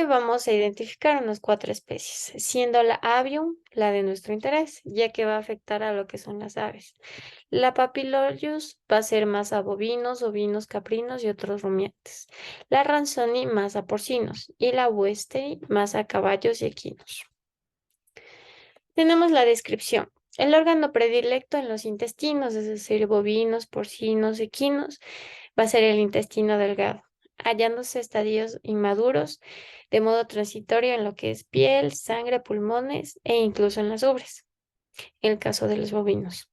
Vamos a identificar unas 4 especies, siendo la avium la de nuestro interés, ya que va a afectar a lo que son las aves. La Papilioides va a ser más a bovinos, ovinos, caprinos y otros rumiantes. La Ransoni más a porcinos y la Westeri más a caballos y equinos. Tenemos la descripción. El órgano predilecto en los intestinos, es decir, bovinos, porcinos, equinos, va a ser el intestino delgado, hallándose estadios inmaduros de modo transitorio en lo que es piel, sangre, pulmones e incluso en las ubres, en el caso de los bovinos.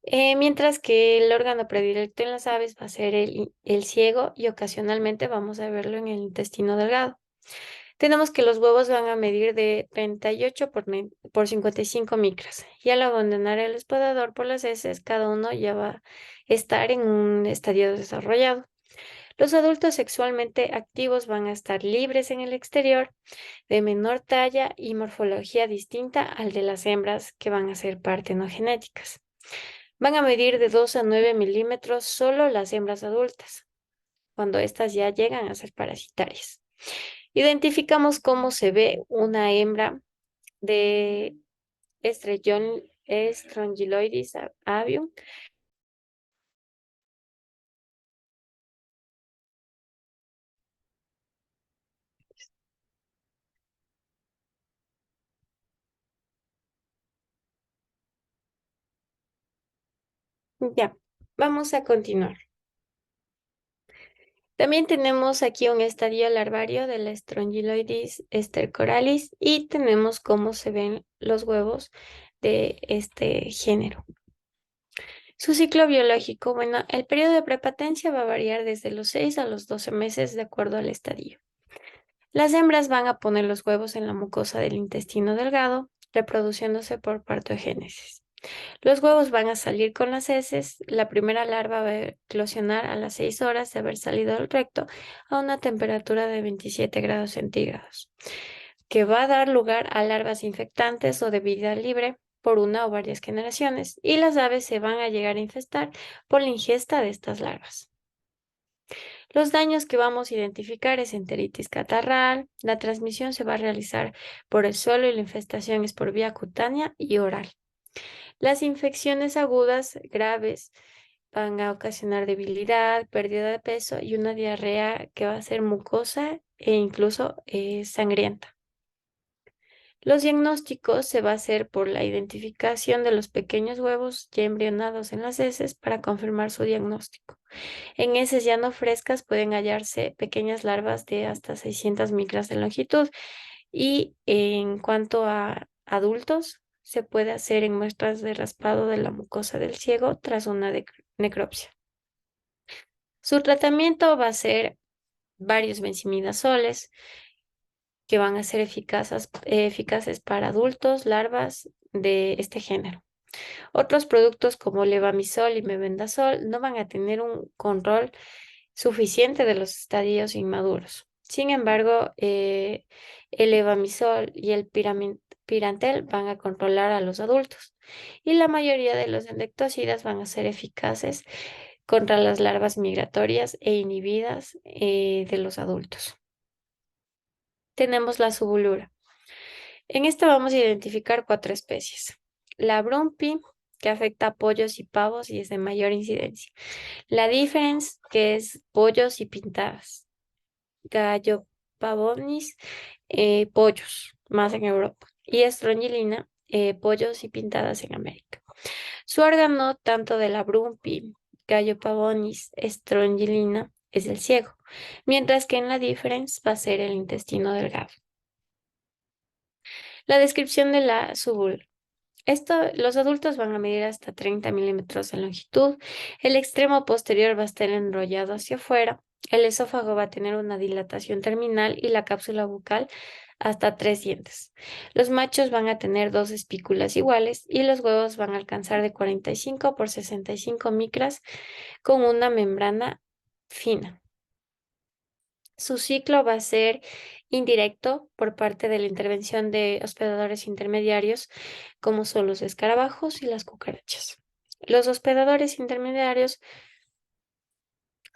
Mientras que el órgano predilecto en las aves va a ser el ciego y ocasionalmente vamos a verlo en el intestino delgado. Tenemos que los huevos van a medir de 38 por 55 micras y al abandonar el hospedador por las heces, cada uno ya va a estar en un estadio desarrollado. Los adultos sexualmente activos van a estar libres en el exterior, de menor talla y morfología distinta al de las hembras que van a ser partenogenéticas. Van a medir de 2 a 9 milímetros solo las hembras adultas, cuando éstas ya llegan a ser parasitarias. Identificamos cómo se ve una hembra de Strongyloides avium. Ya, vamos a continuar. También tenemos aquí un estadio larvario de la Strongyloides stercoralis y tenemos cómo se ven los huevos de este género. Su ciclo biológico, bueno, el periodo de prepatencia va a variar desde los 6 a los 12 meses de acuerdo al estadio. Las hembras van a poner los huevos en la mucosa del intestino delgado, reproduciéndose por partogénesis. Los huevos van a salir con las heces. La primera larva va a eclosionar a las 6 horas de haber salido del recto a una temperatura de 27 grados centígrados, que va a dar lugar a larvas infectantes o de vida libre por una o varias generaciones, y las aves se van a llegar a infestar por la ingesta de estas larvas. Los daños que vamos a identificar es enteritis catarral. La transmisión se va a realizar por el suelo y la infestación es por vía cutánea y oral. Las infecciones agudas graves van a ocasionar debilidad, pérdida de peso y una diarrea que va a ser mucosa e incluso sangrienta. Los diagnósticos se va a hacer por la identificación de los pequeños huevos ya embrionados en las heces para confirmar su diagnóstico. En heces ya no frescas pueden hallarse pequeñas larvas de hasta 600 micras de longitud y en cuanto a adultos, se puede hacer en muestras de raspado de la mucosa del ciego tras una necropsia. Su tratamiento va a ser varios benzimidazoles que van a ser eficaces para adultos, larvas de este género. Otros productos como levamisol y mebendazol no van a tener un control suficiente de los estadios inmaduros. Sin embargo, el levamisol y el pirantel van a controlar a los adultos y la mayoría de los endectocidas van a ser eficaces contra las larvas migratorias e inhibidas de los adultos. Tenemos la subulura. En esta vamos a identificar cuatro especies. La brumpi, que afecta a pollos y pavos y es de mayor incidencia. La difference, que es pollos y pintadas. Gallo pavonis, pollos, más en Europa. Y estrongilina, pollos y pintadas en América. Su órgano, tanto de la brumpi, gallo pavonis, estrongilina, es el ciego, mientras que en la difference va a ser el intestino delgado. La descripción de la subul. Los adultos van a medir hasta 30 milímetros de longitud. El extremo posterior va a estar enrollado hacia afuera. El esófago va a tener una dilatación terminal y la cápsula bucal hasta 3 dientes. Los machos van a tener dos espículas iguales y los huevos van a alcanzar de 45 por 65 micras con una membrana fina. Su ciclo va a ser indirecto por parte de la intervención de hospedadores intermediarios, como son los escarabajos y las cucarachas. Los hospedadores intermediarios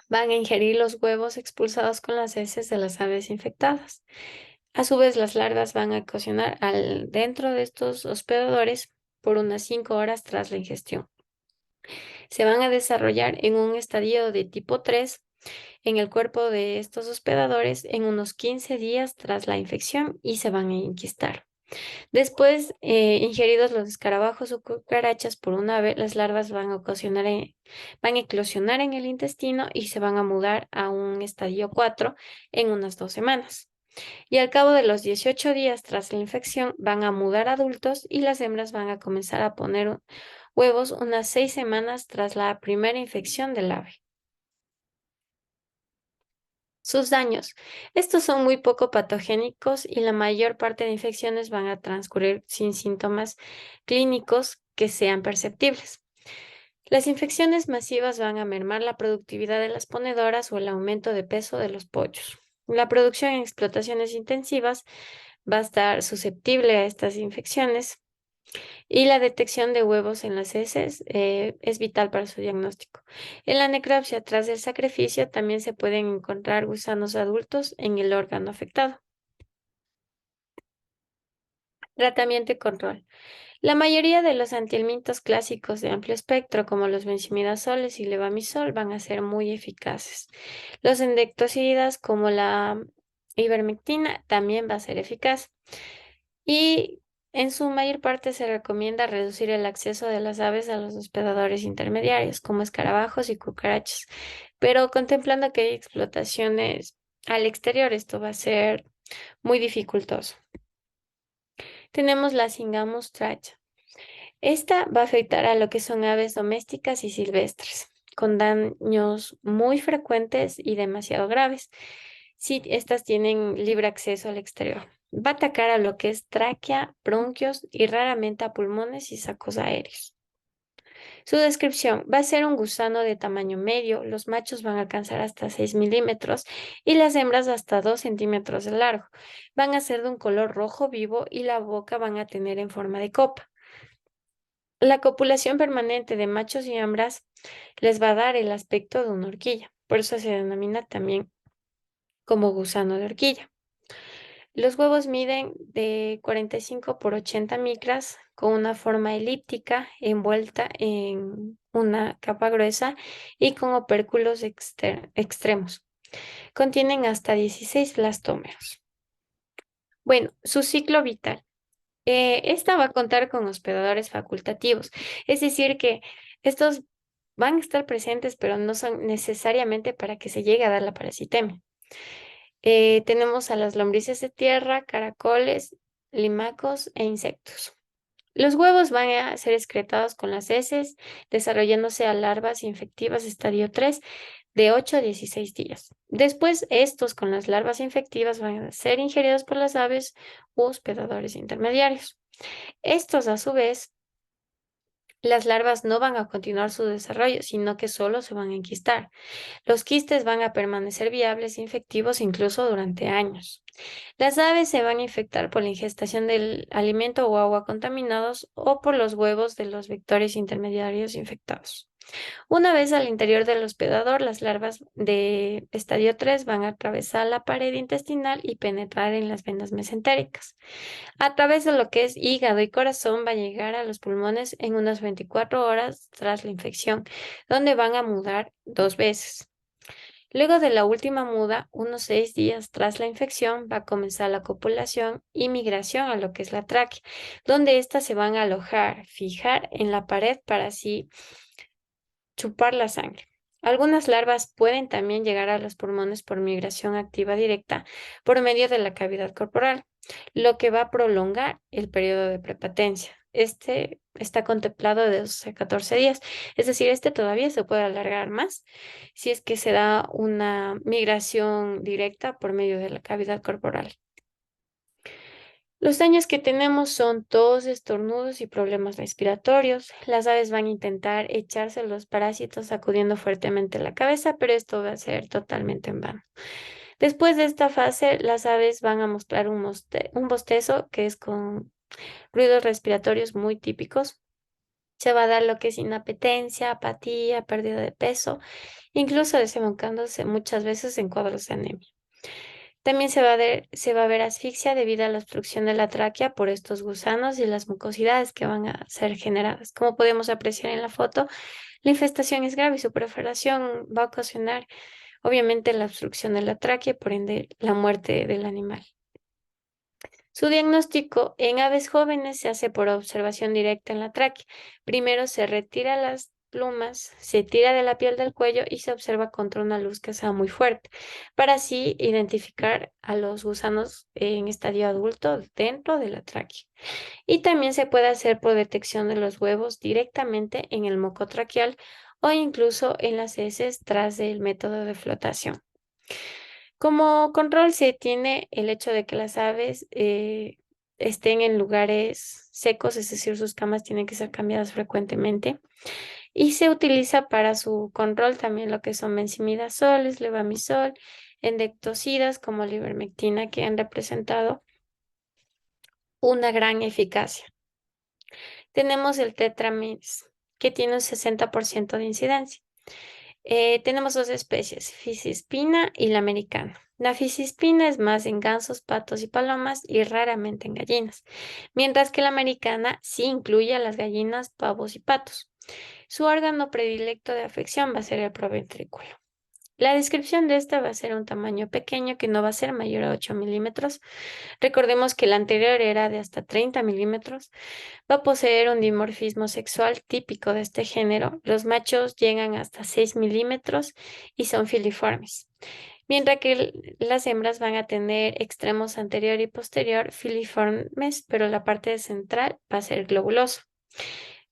van a ingerir los huevos expulsados con las heces de las aves infectadas. A su vez, las larvas van a eclosionar dentro de estos hospedadores por unas 5 horas tras la ingestión. Se van a desarrollar en un estadio de tipo 3 en el cuerpo de estos hospedadores en unos 15 días tras la infección y se van a inquistar. Después, ingeridos los escarabajos o cucarachas por un ave, las larvas van a eclosionar en el intestino y se van a mudar a un estadio 4 en unas 2 semanas. Y al cabo de los 18 días tras la infección, van a mudar adultos y las hembras van a comenzar a poner huevos unas 6 semanas tras la primera infección del ave. Sus daños. Estos son muy poco patogénicos y la mayor parte de infecciones van a transcurrir sin síntomas clínicos que sean perceptibles. Las infecciones masivas van a mermar la productividad de las ponedoras o el aumento de peso de los pollos. La producción en explotaciones intensivas va a estar susceptible a estas infecciones y la detección de huevos en las heces es vital para su diagnóstico. En la necropsia, tras el sacrificio, también se pueden encontrar gusanos adultos en el órgano afectado. Tratamiento y control. La mayoría de los antihelmintos clásicos de amplio espectro, como los benzimidazoles y levamisol, van a ser muy eficaces. Los endectocidas, como la ivermectina, también va a ser eficaz. Y en su mayor parte se recomienda reducir el acceso de las aves a los hospedadores intermediarios, como escarabajos y cucarachas, pero contemplando que hay explotaciones al exterior, esto va a ser muy dificultoso. Tenemos la Cingamus tracha. Esta va a afectar a lo que son aves domésticas y silvestres, con daños muy frecuentes y demasiado graves, si estas tienen libre acceso al exterior. Va a atacar a lo que es tráquea, bronquios y raramente a pulmones y sacos aéreos. Su descripción va a ser un gusano de tamaño medio, los machos van a alcanzar hasta 6 milímetros y las hembras hasta 2 centímetros de largo. Van a ser de un color rojo vivo y la boca van a tener en forma de copa. La copulación permanente de machos y hembras les va a dar el aspecto de una horquilla, por eso se denomina también como gusano de horquilla. Los huevos miden de 45 por 80 micras con una forma elíptica envuelta en una capa gruesa y con opérculos extremos. Contienen hasta 16 blastómeros. Bueno, su ciclo vital. Esta va a contar con hospedadores facultativos, es decir, que estos van a estar presentes, pero no son necesariamente para que se llegue a dar la parasitemia. Tenemos a las lombrices de tierra, caracoles, limacos e insectos. Los huevos van a ser excretados con las heces, desarrollándose a larvas infectivas estadio 3 de 8 a 16 días. Después, estos con las larvas infectivas van a ser ingeridos por las aves u hospedadores intermediarios. Estos, a su vez, las larvas no van a continuar su desarrollo, sino que solo se van a enquistar. Los quistes van a permanecer viables e infectivos incluso durante años. Las aves se van a infectar por la ingestación del alimento o agua contaminados o por los huevos de los vectores intermediarios infectados. Una vez al interior del hospedador, las larvas de estadio 3 van a atravesar la pared intestinal y penetrar en las venas mesentéricas. A través de lo que es hígado y corazón va a llegar a los pulmones en unas 24 horas tras la infección, donde van a mudar 2 veces. Luego de la última muda, unos 6 días tras la infección, va a comenzar la copulación y migración a lo que es la tráquea, donde éstas se van a alojar, fijar en la pared para así chupar la sangre. Algunas larvas pueden también llegar a los pulmones por migración activa directa por medio de la cavidad corporal, lo que va a prolongar el periodo de prepatencia. Este está contemplado de 12 a 14 días, es decir, este todavía se puede alargar más si es que se da una migración directa por medio de la cavidad corporal. Los daños que tenemos son tos, estornudos y problemas respiratorios. Las aves van a intentar echarse los parásitos sacudiendo fuertemente la cabeza, pero esto va a ser totalmente en vano. Después de esta fase, las aves van a mostrar un bostezo que es con ruidos respiratorios muy típicos. Se va a dar lo que es inapetencia, apatía, pérdida de peso, incluso desembocándose muchas veces en cuadros de anemia. También se va a ver asfixia debido a la obstrucción de la tráquea por estos gusanos y las mucosidades que van a ser generadas. Como podemos apreciar en la foto, la infestación es grave y su proliferación va a ocasionar, obviamente, la obstrucción de la tráquea y por ende la muerte del animal. Su diagnóstico en aves jóvenes se hace por observación directa en la tráquea. Primero se retira las plumas, se tira de la piel del cuello y se observa contra una luz que sea muy fuerte, para así identificar a los gusanos en estadio adulto dentro de la tráquea. Y también se puede hacer por detección de los huevos directamente en el moco traqueal o incluso en las heces tras el método de flotación. Como control se tiene el hecho de que las aves estén en lugares secos, es decir, sus camas tienen que ser cambiadas frecuentemente. Y se utiliza para su control también lo que son benzimidazoles, levamisol, endectocidas como la ivermectina, que han representado una gran eficacia. Tenemos el tetramins, que tiene un 60% de incidencia. Tenemos dos especies, Fisispina y la americana. La Fisispina es más en gansos, patos y palomas y raramente en gallinas, mientras que la americana sí incluye a las gallinas, pavos y patos. Su órgano predilecto de afección va a ser el proventrículo. La descripción de esta va a ser un tamaño pequeño que no va a ser mayor a 8 milímetros. Recordemos que el anterior era de hasta 30 milímetros. Va a poseer un dimorfismo sexual típico de este género. Los machos llegan hasta 6 milímetros y son filiformes, mientras que las hembras van a tener extremos anterior y posterior filiformes, pero la parte central va a ser globuloso.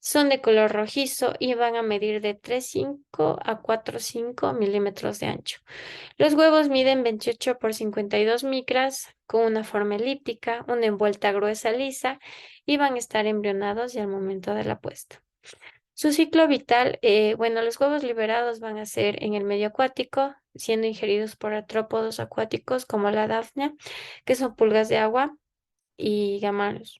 Son de color rojizo y van a medir de 3,5 a 4,5 milímetros de ancho. Los huevos miden 28 por 52 micras, con una forma elíptica, una envuelta gruesa lisa y van a estar embrionados ya al momento de la puesta. Su ciclo vital, bueno, los huevos liberados van a ser en el medio acuático, siendo ingeridos por artrópodos acuáticos como la dafnia, que son pulgas de agua, y gamanos,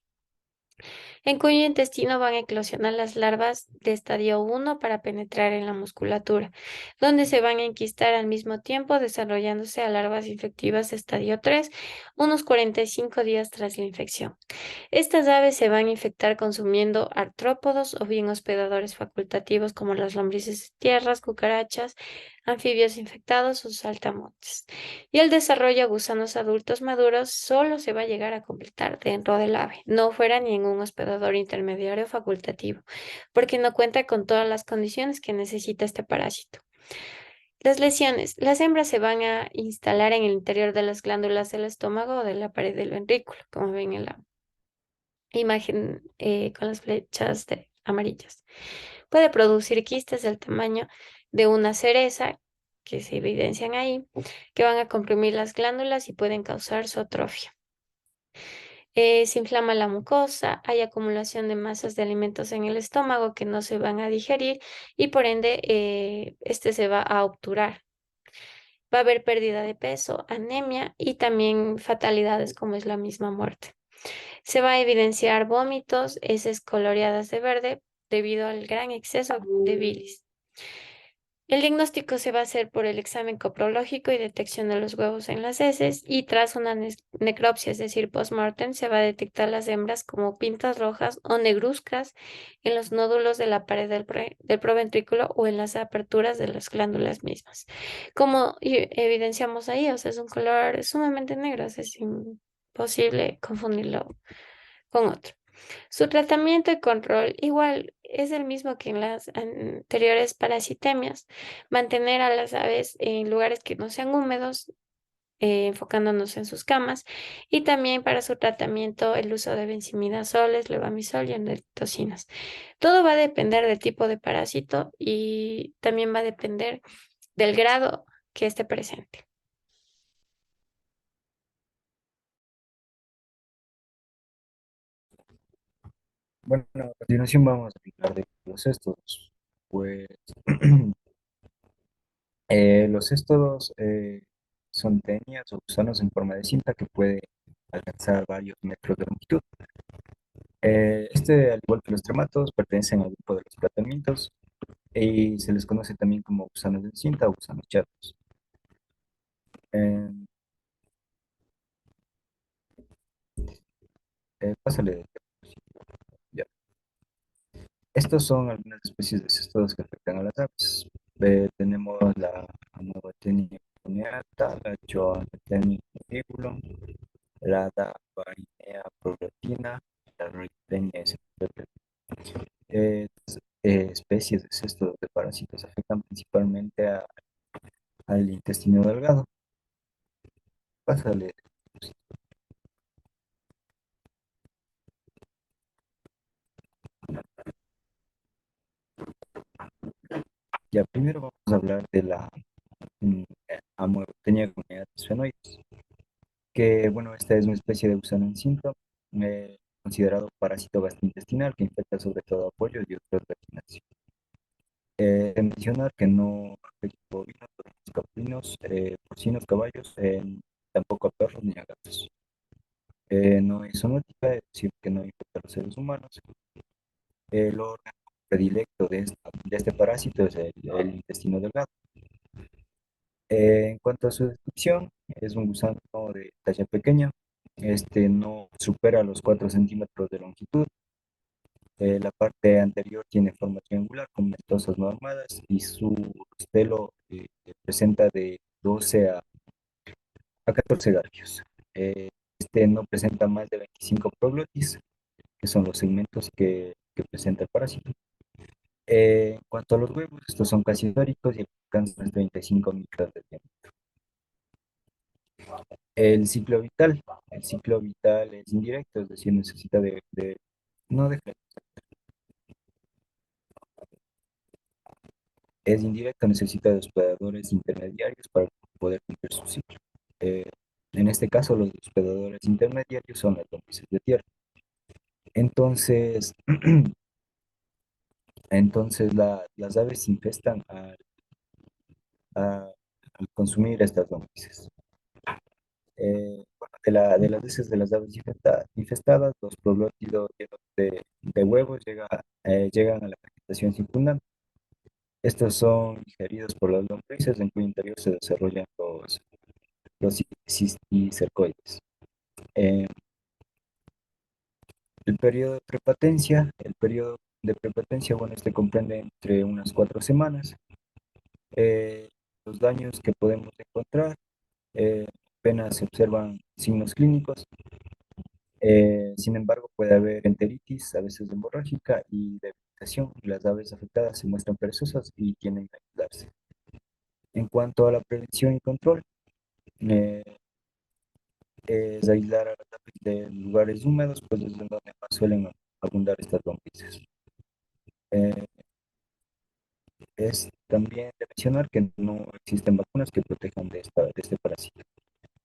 en cuyo intestino van a eclosionar las larvas de estadio 1 para penetrar en la musculatura, donde se van a enquistar al mismo tiempo, desarrollándose a larvas infectivas de estadio 3 unos 45 días tras la infección. Estas aves se van a infectar consumiendo artrópodos o bien hospedadores facultativos como las lombrices de tierras, cucarachas, anfibios infectados o saltamontes. Y el desarrollo a gusanos adultos maduros solo se va a llegar a completar dentro del ave, no fuera ni en un hospedador intermediario facultativo, porque no cuenta con todas las condiciones que necesita este parásito. Las lesiones. Las hembras se van a instalar en el interior de las glándulas del estómago o de la pared del ventrículo, como ven en la imagen con las flechas amarillas. Puede producir quistes del tamaño de una cereza que se evidencian ahí, que van a comprimir las glándulas y pueden causar su atrofia. Se inflama la mucosa, hay acumulación de masas de alimentos en el estómago que no se van a digerir y por ende este se va a obturar. Va a haber pérdida de peso, anemia y también fatalidades como es la misma muerte. Se va a evidenciar vómitos, heces coloreadas de verde debido al gran exceso de bilis. El diagnóstico se va a hacer por el examen coprológico y detección de los huevos en las heces y tras una necropsia, es decir, post-mortem, se va a detectar las hembras como pintas rojas o negruzcas en los nódulos de la pared del proventrículo o en las aperturas de las glándulas mismas. Como evidenciamos ahí, o sea, es un color sumamente negro, o sea, es imposible confundirlo con otro. Su tratamiento y control igual es el mismo que en las anteriores parasitemias, mantener a las aves en lugares que no sean húmedos, enfocándonos en sus camas, y también para su tratamiento el uso de benzimidazoles, levamisol y endotoxinas. Todo va a depender del tipo de parásito y también va a depender del grado que esté presente. Bueno, a continuación vamos a hablar de los éstodos. Pues los éstodos son técnicas o gusanos en forma de cinta que puede alcanzar varios metros de longitud. Al igual que los trematos, pertenecen al grupo de los platanitos y se les conoce también como gusanos de cinta o gusanos chatos. Eh, Pásale. Ya. Estos son algunas especies de cestodos que afectan a las aves. Tenemos la Amodotenia cuneata, la Choanetenia nodibulum, la Dabainea progrestina, la Rictenia spp. Especies de cestos de parásitos afectan principalmente al intestino delgado. Pásale. Ya primero vamos a hablar de la Amodotenia cuneata sphenoides, que bueno, esta es una especie de gusano encinto, considerado parásito gastrointestinal que infecta sobre todo a pollos y otros gallinas. De mencionar que no afecta a bovinos, caprinos, porcinos, caballos, tampoco a perros ni a gatos. No es zoonótica, es decir, que no infecta a los seres humanos. El órgano predilecto de este parásito es el intestino delgado. En cuanto a su descripción, es un gusano de talla pequeña. Este no supera los 4 centímetros de longitud. La parte anterior tiene forma triangular con ventosas no armadas y su estelo presenta de 12 a 14 garfios. Este no presenta más de 25 proglotis, que son los segmentos que presenta el parásito. En cuanto a los huevos, estos son casi esféricos y alcanzan 35 micras de diámetro. El ciclo vital. El ciclo vital es indirecto, es decir, necesita no de, es indirecto, necesita de hospedadores intermediarios para poder cumplir su ciclo. Eh, en este caso, los hospedadores intermediarios son las lombrices de tierra. Entonces, las aves infestan al consumir estas lombrices. Bueno, de las veces de las aves infestadas, los proglótidos llenos de huevos llegan a la vegetación circundante. Estos son digeridos por las lombrices, en cuyo interior se desarrollan los cisticercoides. Eh, el periodo de prepatencia, bueno, este comprende entre unas 4 semanas. Eh, los daños que podemos encontrar, eh, apenas se observan signos clínicos. Sin embargo, puede haber enteritis, a veces hemorrágica y debilitación. Las aves afectadas se muestran perezosas y tienden a aislarse. En cuanto a la prevención y control, eh, es aislar a las aves de lugares húmedos, pues es donde más suelen abundar estas lombrices. Eh, Es también de mencionar que no existen vacunas que protejan de este parásito.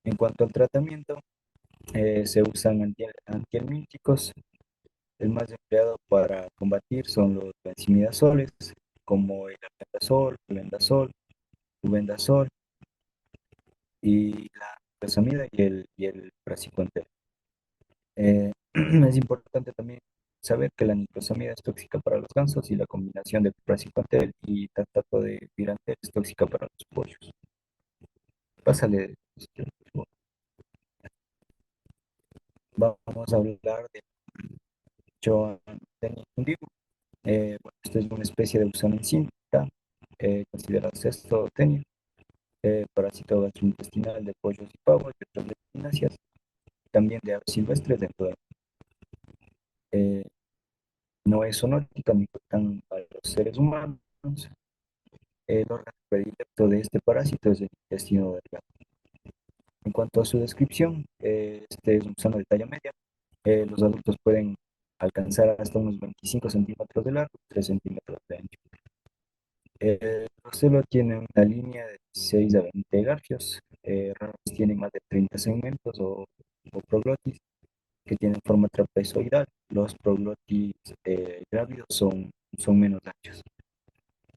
En cuanto al tratamiento, se usan antihelmínticos. El más empleado para combatir son los benzimidazoles, como el albendazol, ubendazol y la furosemida y el praziquantel. Es importante también saber que la nitrosamida es tóxica para los gansos y la combinación de praziquantel y tractato de virantel es tóxica para los pollos. Pásale. Vamos a hablar de Joanthenia fungible. Bueno, esto es una especie de gusano en cinta, considerado cestotenia, parásito gastrointestinal de pollos y pavos y otras legumináceas, también de aves silvestres dentro de no es zoonótica ni afectan a los seres humanos. El órgano predilecto de este parásito es el intestino delgado. En cuanto a su descripción, este es un gusano de talla media. Los adultos pueden alcanzar hasta unos 25 centímetros de largo, 3 centímetros de ancho. El procelo tiene una línea de 16 a 20 garfios. Raros tienen más de 30 segmentos o proglotis que tienen forma trapezoidal. Los proglotis grávidos son menos anchos.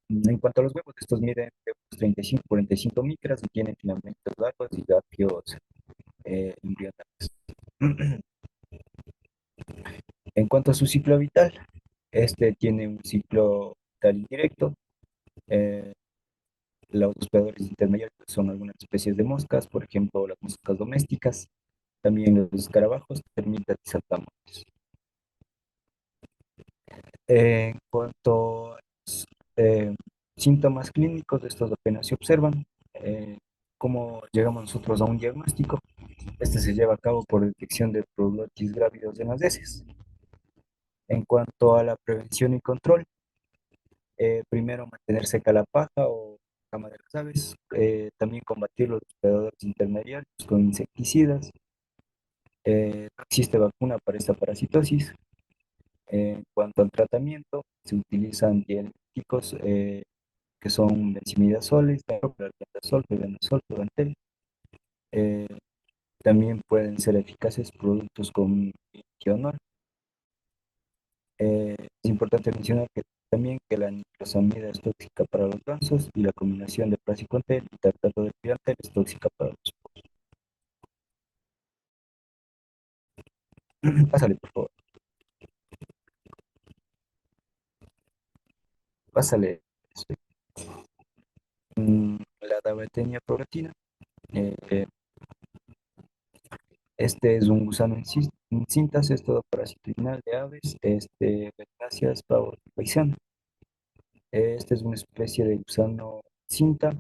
En cuanto a los huevos, estos miden de unos 35 45 micras y tienen filamentos largos y garfios embrionales. En cuanto a su ciclo vital, este tiene un ciclo vital indirecto. Eh, los hospedadores intermediarios son algunas especies de moscas, por ejemplo, las moscas domésticas, también los escarabajos, termitas y saltamontes. En cuanto a los síntomas clínicos, estos apenas se observan. ¿Cómo llegamos nosotros a un diagnóstico? Este se lleva a cabo por detección de proglotis grávidos en las heces. En cuanto a la prevención y control, primero mantener seca la paja o cama de las aves, también combatir los depredadores intermediarios con insecticidas. No existe vacuna para esta parasitosis. En cuanto al tratamiento, se utilizan antibióticos que son benzimidazoles, albendazol, probenazol, probantel. Eh, También pueden ser eficaces productos con ionol. Es importante mencionar que también que la nitrosamida es tóxica para los gansos y la combinación de praziquantel y tartato de pirantel es tóxica para los pollos. Pásale, por favor. Pásale. La Dabatenia probratina. Eh, este es un gusano en cintas, es todo parásito inal de aves, gracias, pavos y paisano. Este es una especie de gusano cinta,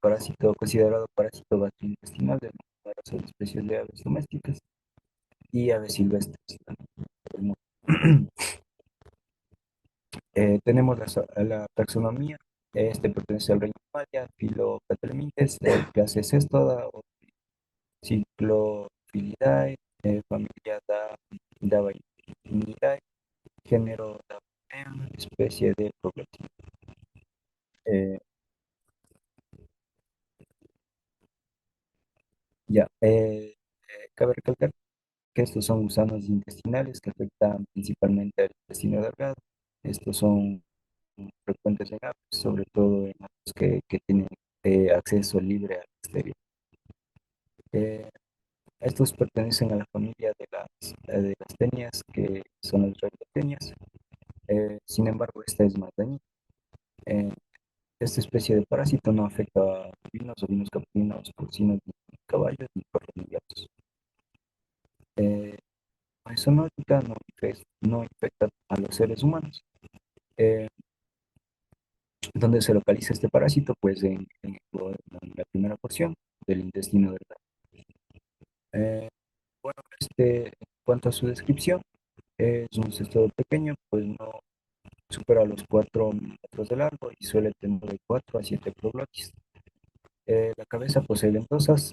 parásito considerado parásito gastrointestinal de numerosas especies de aves domésticas y aves silvestres. Tenemos la taxonomía. Este pertenece al reino Maya, Phyllocatermintes, clase Cestoda o Cyclophilidae, familia Davinidae, género Dabatea, especie de Proglotina. Eh, ya, cabe recalcar que estos son gusanos intestinales que afectan principalmente al intestino delgado. Estos son frecuentes en aves, sobre todo en aves que tienen acceso libre al exterior. Eh, Estos pertenecen a la familia de las tenias, que son las radiotenias. Sin embargo, esta es más dañina. Eh, Esta especie de parásito no afecta a ovinos caprinos, porcinos, ni caballos, ni perros, ni gatos. Eh, Eso no infecta a los seres humanos. Eh, ¿Dónde se localiza este parásito? Pues en la primera porción del intestino delgado. Bueno, en cuanto a su descripción, es un cesto pequeño, pues no supera los 4 metros de largo y suele tener de 4 a 7 proglotis. La cabeza posee ventosas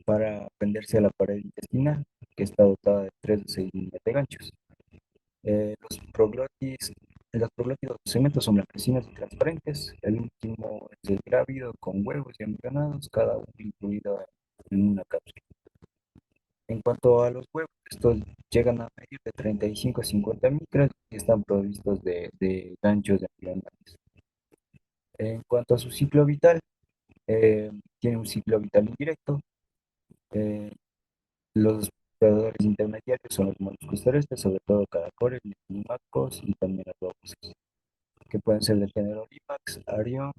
para prenderse a la pared intestinal, que está dotada de 3 a 6 líneas de ganchos. Los proglotis Los prológidos segmentos son blanquecinos y transparentes. El último es el grávido con huevos y embrionados, cada uno incluido en una cápsula. En cuanto a los huevos, estos llegan a medir de 35 a 50 micras y están provistos de ganchos de embrionales. En cuanto a su ciclo vital, eh, tiene un ciclo vital indirecto. Eh, los predadores intermediarios son los moluscos terrestres, sobre todo caracoles, limacos y también las babosas, que pueden ser del género Limax, Arion,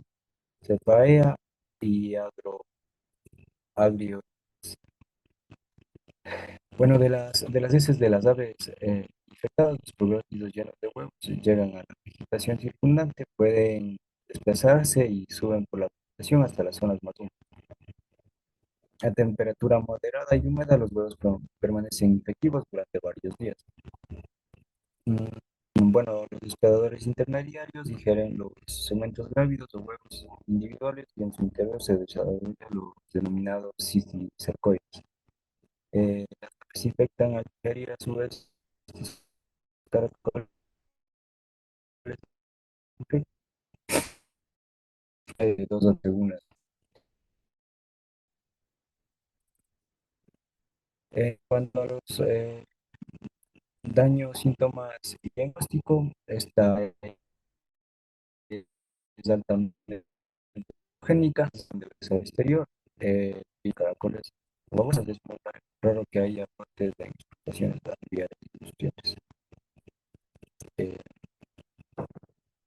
Cepaea y Agrio. Bueno, de las heces de las aves infectadas, los pulgócidos llenos de huevos llegan a la vegetación circundante, pueden desplazarse y suben por la vegetación hasta las zonas más húmedas. A temperatura moderada y húmeda, los huevos permanecen infectivos durante varios días. Bueno, los hospedadores intermediarios digieren los segmentos grávidos o huevos individuales y en su interior se desarrollan los denominados cisticercoides. Las aves infectan al digerir a su vez estos caracoles dos o algunas. En cuanto a los daños, síntomas y diagnóstico, esta es altamente génica, debe ser exterior, y caracoles o babosas. Es muy raro que haya muertes de explotaciones familiares industriales. Eh,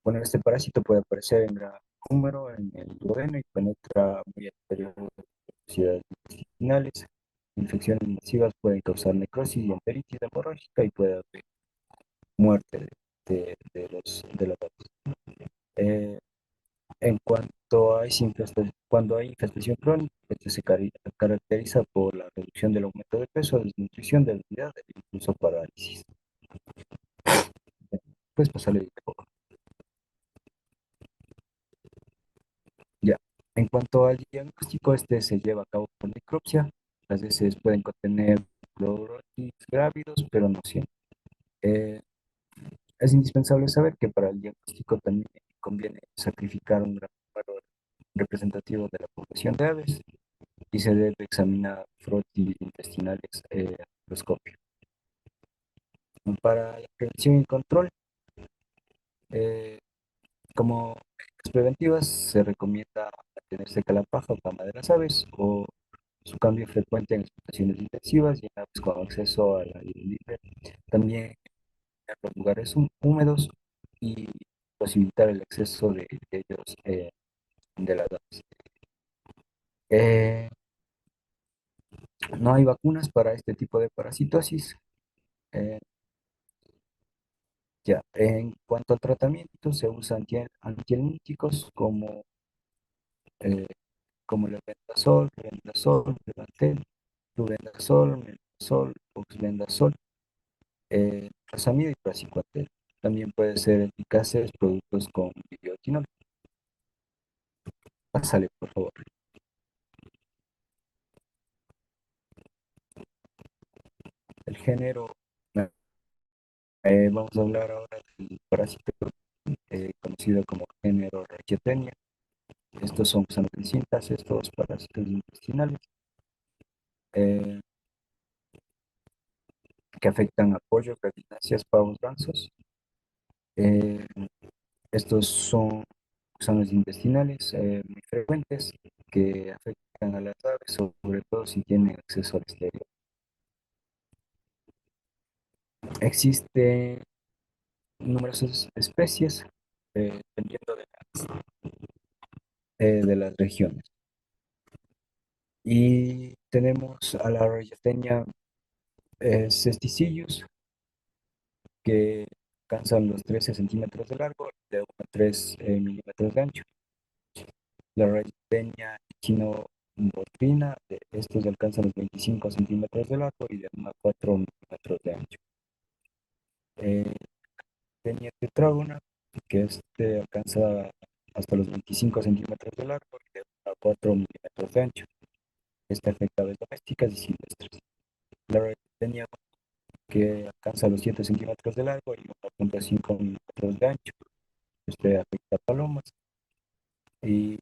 bueno, este parásito puede aparecer en gran número en el duodeno y penetra muy al interior de las capacidades intestinales. Infecciones masivas pueden causar necrosis y enteritis hemorrágica y puede haber muerte de las aves. Eh, En cuanto a cuando hay infestación crónica, este se caracteriza por la reducción del aumento de peso, desnutrición, debilidad e incluso parálisis. Puedes pasarle de poco. Ya. En cuanto al diagnóstico, este se lleva a cabo por necropsia. Las veces pueden contener fluorosis grávidos, pero no siempre. Eh, es indispensable saber que para el diagnóstico también conviene sacrificar un gran número representativo de la población de aves y se debe examinar frotis intestinales a microscopio. Para la prevención y control, eh, como medidas preventivas, se recomienda mantener seca la paja o cama de las aves o su cambio frecuente en explotaciones intensivas y en aves con acceso al aire libre. También en los lugares húmedos y posibilitar el acceso de ellos de las aves. Eh, no hay vacunas para este tipo de parasitosis. Eh, Ya, en cuanto al tratamiento, se usan antihelmínticos eh, como el albendazol, Levatel, flubendazol, mebendazol, oxbendazol, rosamida y praziquantel. También pueden ser eficaces productos con biotinol. Pásale, por favor. El género, vamos a hablar ahora del parásito conocido como género Rayetenia. Estos son xantencintas, estos parásitos intestinales. eh, que afectan a pollos, gallináceas, pavos, gansos. Eh, estos son gusanos intestinales muy frecuentes que afectan a las aves, sobre todo si tienen acceso al exterior. Existen numerosas especies dependiendo de las regiones. Y tenemos a la Rayetenia cesticillus, que alcanzan los 13 centímetros de largo y de 1 a 3 milímetros de ancho. La Rayetenia echinobotrina, de estos alcanzan los 25 centímetros de largo y de 1 a 4 milímetros de ancho. Eh, Tenia tetrágona, que este alcanza hasta los 25 centímetros de largo y de 1 a 4 milímetros de ancho. Este afecta a aves domésticas y silvestres. La Rayetenia que alcanza los 7 centímetros de largo y 1.5 milímetros de ancho. este afecta a palomas. Y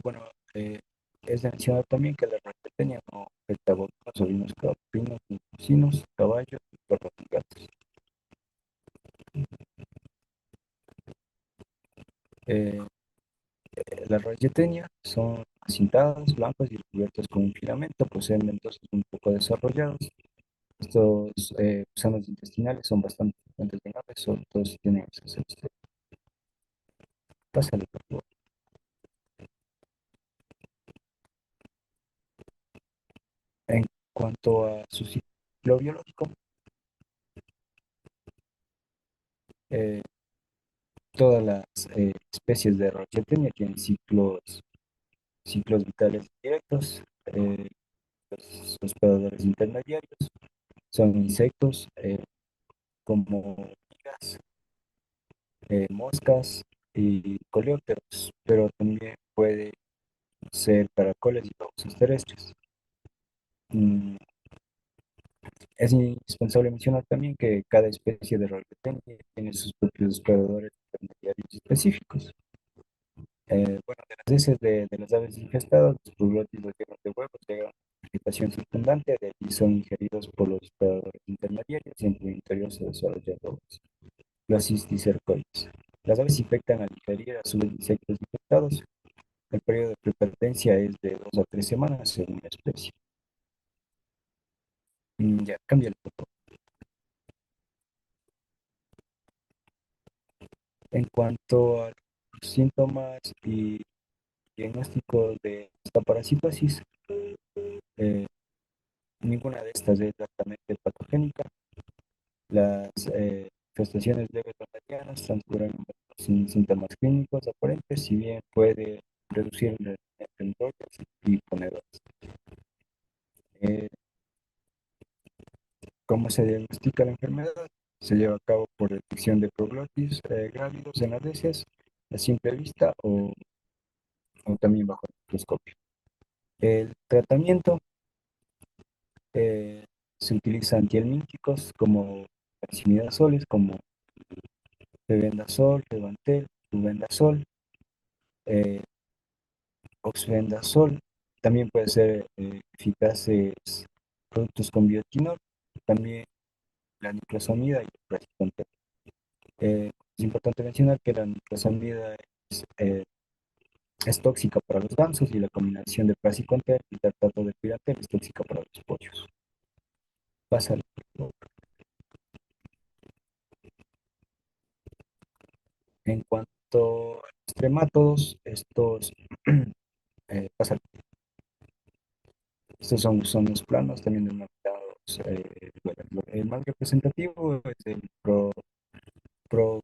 bueno, eh, es de mencionar también que la racetenia no afecta a bovinos, ovinos, caprinos, porcinos, caballos y perros y gatos. Eh, las racetenia son cintadas, blancas y cubiertas con un filamento, poseen ventosos un poco desarrollados. Estos gusanos intestinales son bastante frecuentes en aves, sobre todo si tienen esas pásale, por favor. En cuanto a su ciclo biológico, eh, todas las especies de Rachetenia tienen ciclos vitales directos. Los hospedadores intermediarios son insectos como hormigas, moscas y coleópteros, pero también puede ser caracoles y babosas terrestres. Mm, Es indispensable mencionar también que cada especie de Rachetenia tiene sus propios predadores intermediarios específicos. Bueno, de las heces de las aves infestadas, los proglótidos llenos de huevos llegan a la vegetación circundante, de allí son ingeridos por los predadores intermediarios y en su interior se desarrollan los cisticercoides. Las aves infectan al ingerir a sus insectos infectados. El periodo de preferencia es de 2 a 3 semanas según la especie. Ya, cambia el foco. En cuanto a los síntomas y diagnóstico de esta parasitosis, eh, ninguna de estas es exactamente patogénica. Las infestaciones leves o medianas transcurren sin síntomas clínicos aparentes, si bien puede reducir el embriollos y ponedores. Eh, ¿Cómo se diagnostica la enfermedad? Se lleva a cabo por detección de proglotis grávidos en las heces a simple vista o también bajo el microscopio. El tratamiento eh, se utiliza antihelmínticos como oximidazoles, como febendazol, Levantel, albendazol, eh, oxbenzol. También puede ser eficaces productos con biotinol, también la niclosamida y el praziquantel. Es importante mencionar que la niclosamida es tóxica para los gansos y la combinación de praziquantel y tartato de piratel es tóxica para los pollos. Pásale. En cuanto a los tremátodos, pásale. Estos son los planos también denominados. Bueno, el más representativo es Pro,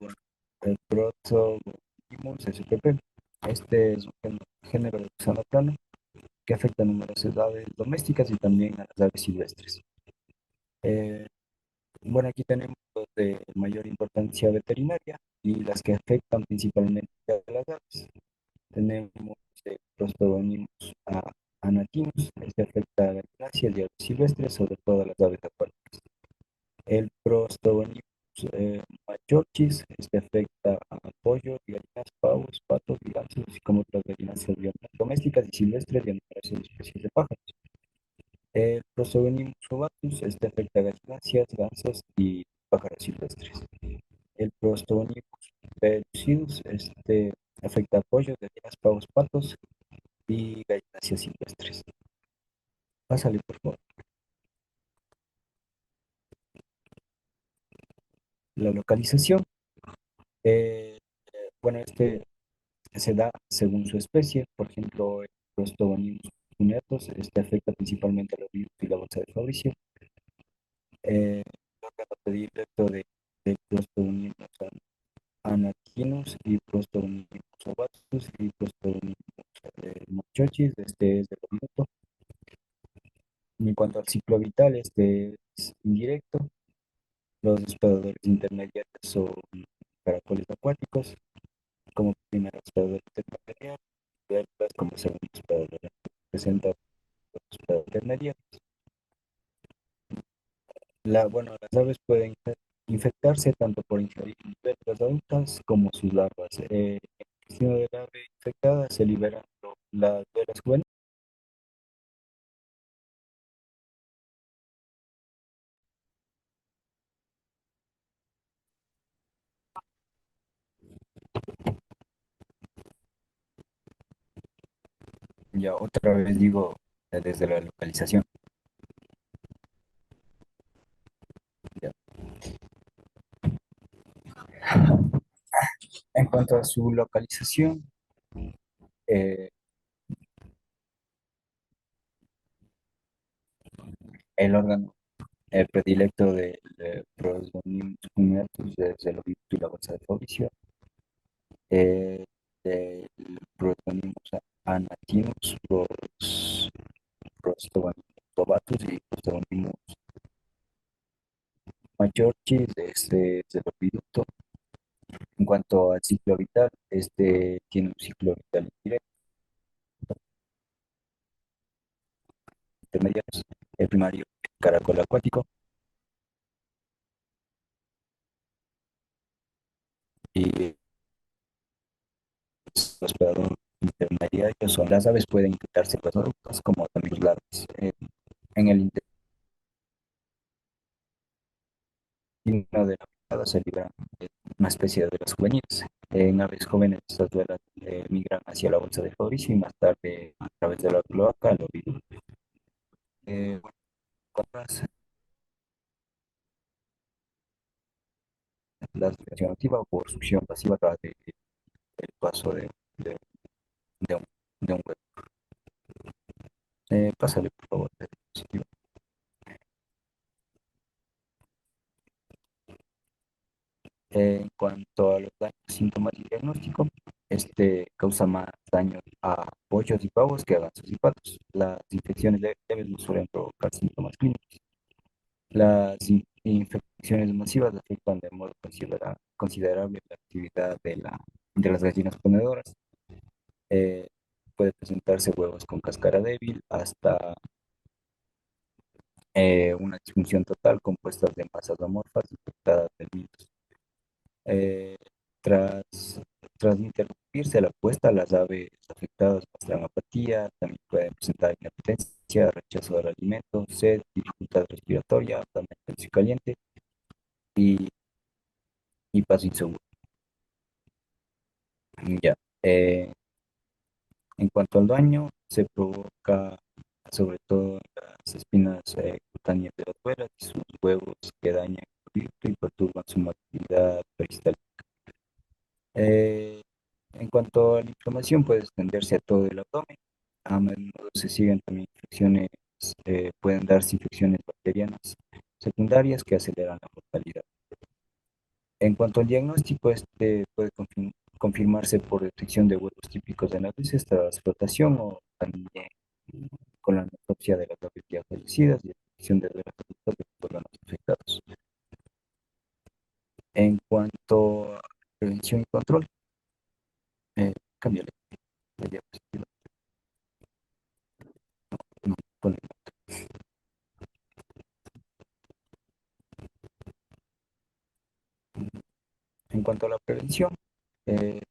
el Protogonismus spp. Este es un género de gusano plano que afecta a numerosas aves domésticas y también a las aves silvestres. Eh, bueno, aquí tenemos los de mayor importancia veterinaria y las que afectan principalmente a las aves. Tenemos Prostogonismus anatinus, este afecta a gallinacias y aves silvestres, sobre todo a las aves acuáticas. El Prostogonismus majorchis, este afecta a pollos, gallinas, pavos, patos y gansos, así como otras gallinas domésticas y silvestres y a numerosas especies de pájaros. El Prostogonismus ovatus, este afecta a gallinacias, gansos y pájaros silvestres. El Prostogonismus pellucidus, este afecta a pollos, gallinas, pavos, patos y gallinacias silvestres. Pásale, por favor. La localización. eh, bueno, este se da según su especie. Por ejemplo, el Prostogonismus cuneatus, este afecta principalmente a los virus y la bolsa de Fabricio. El órgano predilecto de Prostogonismus anaquinus y Prostogonismus ovatus y Prostogonismus machochis, este es de lo minuto. En cuanto al ciclo vital, este es indirecto. Los hospedadores intermediarios son caracoles acuáticos, como primer hospedador intermediario, y después como segundo hospedador. Presenta hospedador intermediario. Bueno, las aves pueden infectarse tanto por ingerir infectas adultas como sus larvas. En el intestino del ave infectada se liberan las velas juveniles. Ya otra vez digo, desde la localización. Ya. En cuanto a su localización, eh, el órgano predilecto del Prosdonium cuneatus desde el oviducto y la bolsa de Fabricio, eh, del Prosdonium anatinus, Prostobanimus y Prostobanimus majorchis desde el oviducto. En cuanto al ciclo vital, este tiene un ciclo vital indirecto, intermediarios. El primario, caracol acuático, y los hospedadores intermediarios son las aves pueden infectarse con adultos como también los larvas. En el intestino de la picada se libran una especie de velas juveniles. En aves jóvenes estas velas migran hacia la bolsa de Fabricio y más tarde a través de la cloaca al ovíduo. Bueno, la succión activa o por succión pasiva a través del paso de, de un, de un huevo. Pásale, por favor. En cuanto a los daños, síntomas y diagnóstico, este causa más daño a pollos y pavos que a gansos y patos. Las infecciones leves no suelen provocar síntomas clínicos. Las infecciones masivas afectan de modo considerable la actividad de las gallinas ponedoras. Eh, Puede presentarse huevos con cáscara débil hasta una disfunción total compuesta de masas amorfas infectadas del virus. Eh, tras, tras interrumpirse la puesta, las aves afectadas muestran apatía, también pueden presentar inapetencia, rechazo del alimento, sed, dificultad respiratoria, abdomen tenso y caliente y, y paso inseguro. Ya. Eh, en cuanto al daño, se provoca sobre todo en las espinas cutáneas de las suelas y sus huevos que dañan el virus y perturban su motilidad peristáltica. Eh, en cuanto a la inflamación, puede extenderse a todo el abdomen. A menudo se siguen también infecciones, pueden darse infecciones bacterianas secundarias que aceleran la mortalidad. En cuanto al diagnóstico, este puede confirmarse por detección de huevos típicos de análisis tras flotación o también con la necropsia de las aves ya fallecidas y detección de las adultas de los órganos afectados. En cuanto a prevención y control, cámbiale la diapositiva. No, en cuanto a la prevención, eh,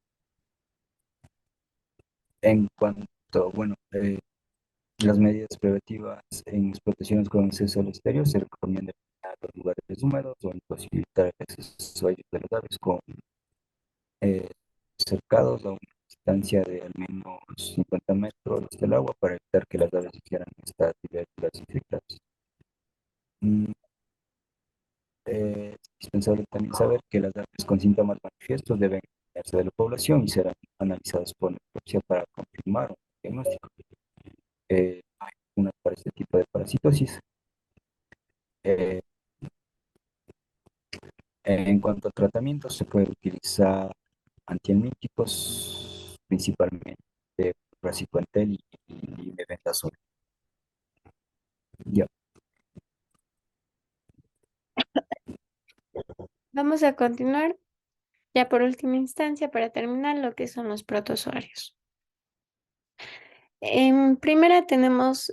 en cuanto, bueno, las medidas preventivas en explotaciones con acceso al exterior se recomienda eliminar los lugares húmedos o imposibilitar el acceso a ellos de las aves con eh, cercados a una distancia de al menos 50 metros del agua para evitar que las aves hicieran estas diversas infectadas. Mm, es indispensable también saber que las aves con síntomas manifiestos deben eliminarse de la población y serán analizadas por necropsia para confirmar un diagnóstico. Hay una para este tipo de parasitosis. Eh, en cuanto a tratamiento, se puede utilizar antihelmínticos, principalmente praziquantel y mebendazol. Ya. Vamos a continuar ya por última instancia para terminar lo que son los protozoarios. En primera tenemos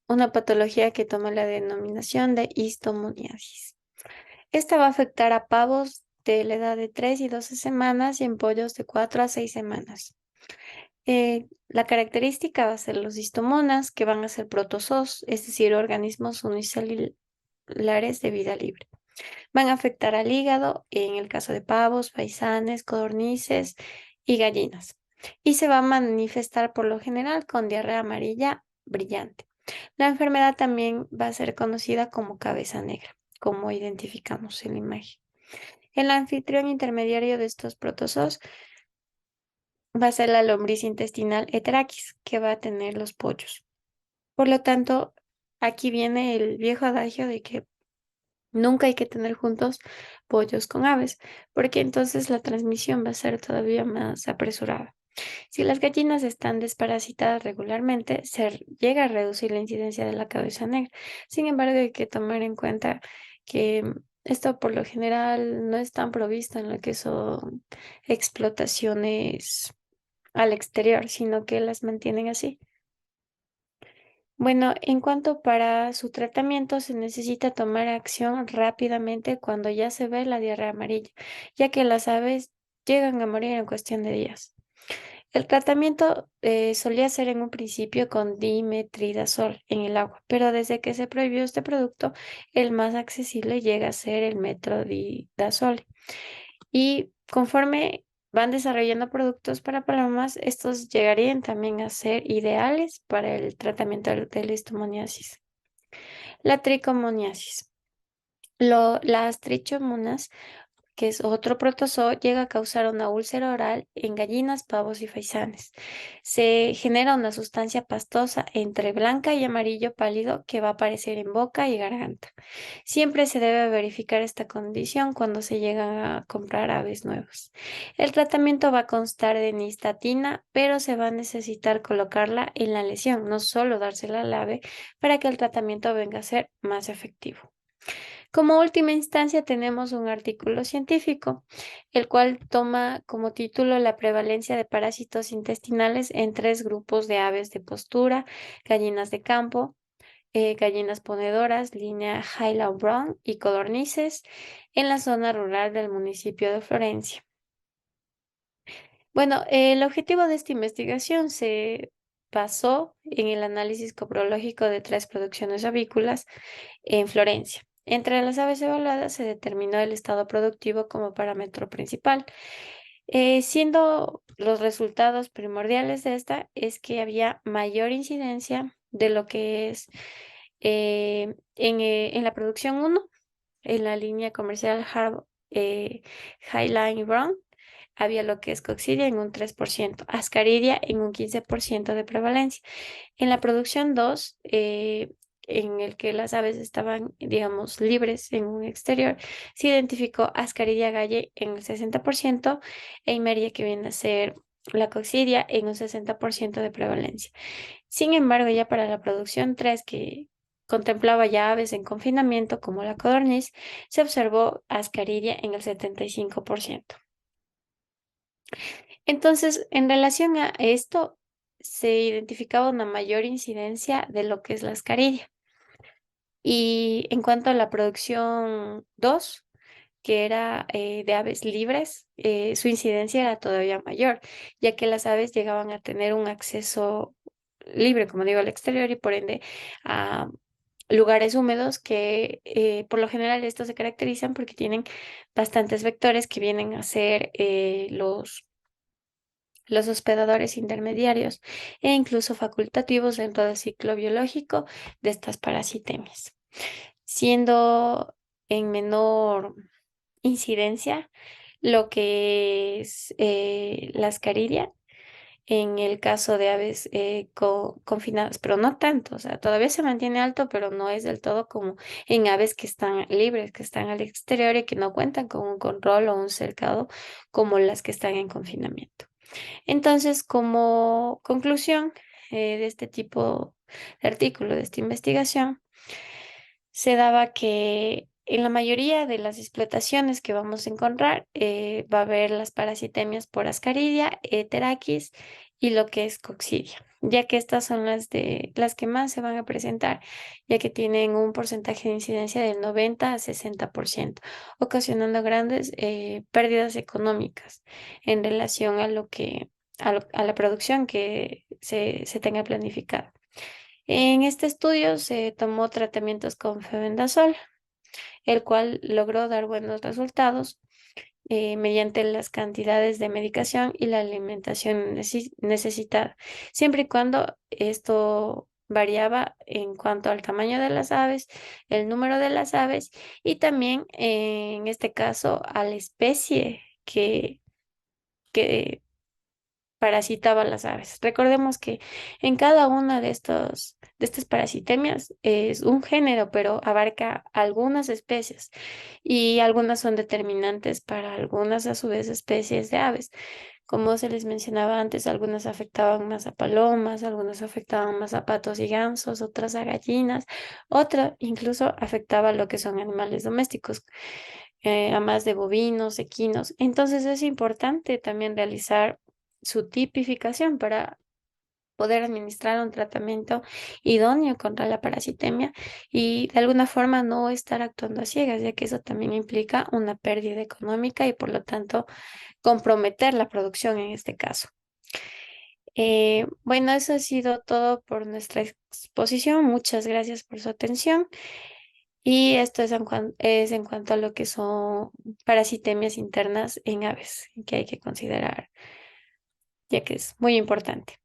una patología que toma la denominación de histomoniasis. Esta va a afectar a pavos de la edad de 3 y 12 semanas y en pollos de 4 a 6 semanas. La característica va a ser los histomonas, que van a ser protozoos, es decir, organismos unicelulares de vida libre. Van a afectar al hígado en el caso de pavos, faisanes, codornices y gallinas. Y se va a manifestar por lo general con diarrea amarilla brillante. La enfermedad también va a ser conocida como cabeza negra, como identificamos en la imagen. El anfitrión intermediario de estos protozoos va a ser la lombriz intestinal Heterachis, que va a tener los pollos. Por lo tanto, aquí viene el viejo adagio de que nunca hay que tener juntos pollos con aves, porque entonces la transmisión va a ser todavía más apresurada. Si las gallinas están desparasitadas regularmente, se llega a reducir la incidencia de la cabeza negra. Sin embargo, hay que tomar en cuenta que esto por lo general no es tan provisto en lo que son explotaciones al exterior, sino que las mantienen así. Bueno, en cuanto para su tratamiento, se necesita tomar acción rápidamente cuando ya se ve la diarrea amarilla, ya que las aves llegan a morir en cuestión de días. El tratamiento solía ser en un principio con dimetridazol en el agua, pero desde que se prohibió este producto, el más accesible llega a ser el metronidazol. Y conforme van desarrollando productos para palomas, estos llegarían también a ser ideales para el tratamiento de la listomoniasis. La tricomoniasis. Las trichomonas, que es otro protozoo, llega a causar una úlcera oral en gallinas, pavos y faisanes. Se genera una sustancia pastosa entre blanca y amarillo pálido que va a aparecer en boca y garganta. Siempre se debe verificar esta condición cuando se llegan a comprar aves nuevas. El tratamiento va a constar de nistatina, pero se va a necesitar colocarla en la lesión, no solo dársela al ave, para que el tratamiento venga a ser más efectivo. Como última instancia tenemos un artículo científico, el cual toma como título la prevalencia de parásitos intestinales en tres grupos de aves de postura, gallinas de campo, gallinas ponedoras, línea Highland Brown y codornices en la zona rural del municipio de Florencia. Bueno, el objetivo de esta investigación se basó en el análisis coprológico de tres producciones avícolas en Florencia. Entre las aves evaluadas se determinó el estado productivo como parámetro principal, siendo los resultados primordiales de esta es que había mayor incidencia de lo que es en la producción uno en la línea comercial Highline Brown, había lo que es coccidia en un 3%, ascaridia en un 15% de prevalencia. En la producción 2, en el que las aves estaban, digamos, libres en un exterior, se identificó Ascaridia galle en el 60% e Imeria, que viene a ser la coccidia, en un 60% de prevalencia. Sin embargo, ya para la producción 3, que contemplaba ya aves en confinamiento como la codorniz, se observó Ascaridia en el 75%. Entonces, en relación a esto, se identificaba una mayor incidencia de lo que es la ascaridia. Y en cuanto a la producción 2, que era de aves libres, su incidencia era todavía mayor, ya que las aves llegaban a tener un acceso libre, como digo, al exterior y por ende a lugares húmedos que por lo general estos se caracterizan porque tienen bastantes vectores que vienen a ser los hospedadores intermediarios e incluso facultativos dentro del ciclo biológico de estas parasitemias, siendo en menor incidencia lo que es la ascaridia en el caso de aves confinadas, pero no tanto, o sea, todavía se mantiene alto, pero no es del todo como en aves que están libres, que están al exterior y que no cuentan con un control o un cercado como las que están en confinamiento. Entonces, como conclusión de este tipo de artículo, de esta investigación, se daba que en la mayoría de las explotaciones que vamos a encontrar va a haber las parasitemias por Ascaridia, Heterachis y lo que es coccidia. ya que estas son las que más se van a presentar, ya que tienen un porcentaje de incidencia del 90 a 60%, ocasionando grandes pérdidas económicas en relación a a la producción que se tenga planificada. En este estudio se tomó tratamientos con febendazol, el cual logró dar buenos resultados mediante las cantidades de medicación y la alimentación necesitada, siempre y cuando esto variaba en cuanto al tamaño de las aves, el número de las aves y también en este caso a la especie que parasitaba las aves. Recordemos que en cada una de estas parasitemias es un género, pero abarca algunas especies y algunas son determinantes para algunas a su vez especies de aves. Como se les mencionaba antes, algunas afectaban más a palomas, algunas afectaban más a patos y gansos, otras a gallinas, otra incluso afectaba a lo que son animales domésticos, a más de bovinos, equinos. Entonces es importante también realizar su tipificación para poder administrar un tratamiento idóneo contra la parasitemia y de alguna forma no estar actuando a ciegas, ya que eso también implica una pérdida económica y por lo tanto comprometer la producción en este caso. Bueno, eso ha sido todo por nuestra exposición. Muchas gracias por su atención. Y esto es en cuanto a lo que son parasitemias internas en aves, que hay que considerar, ya que es muy importante.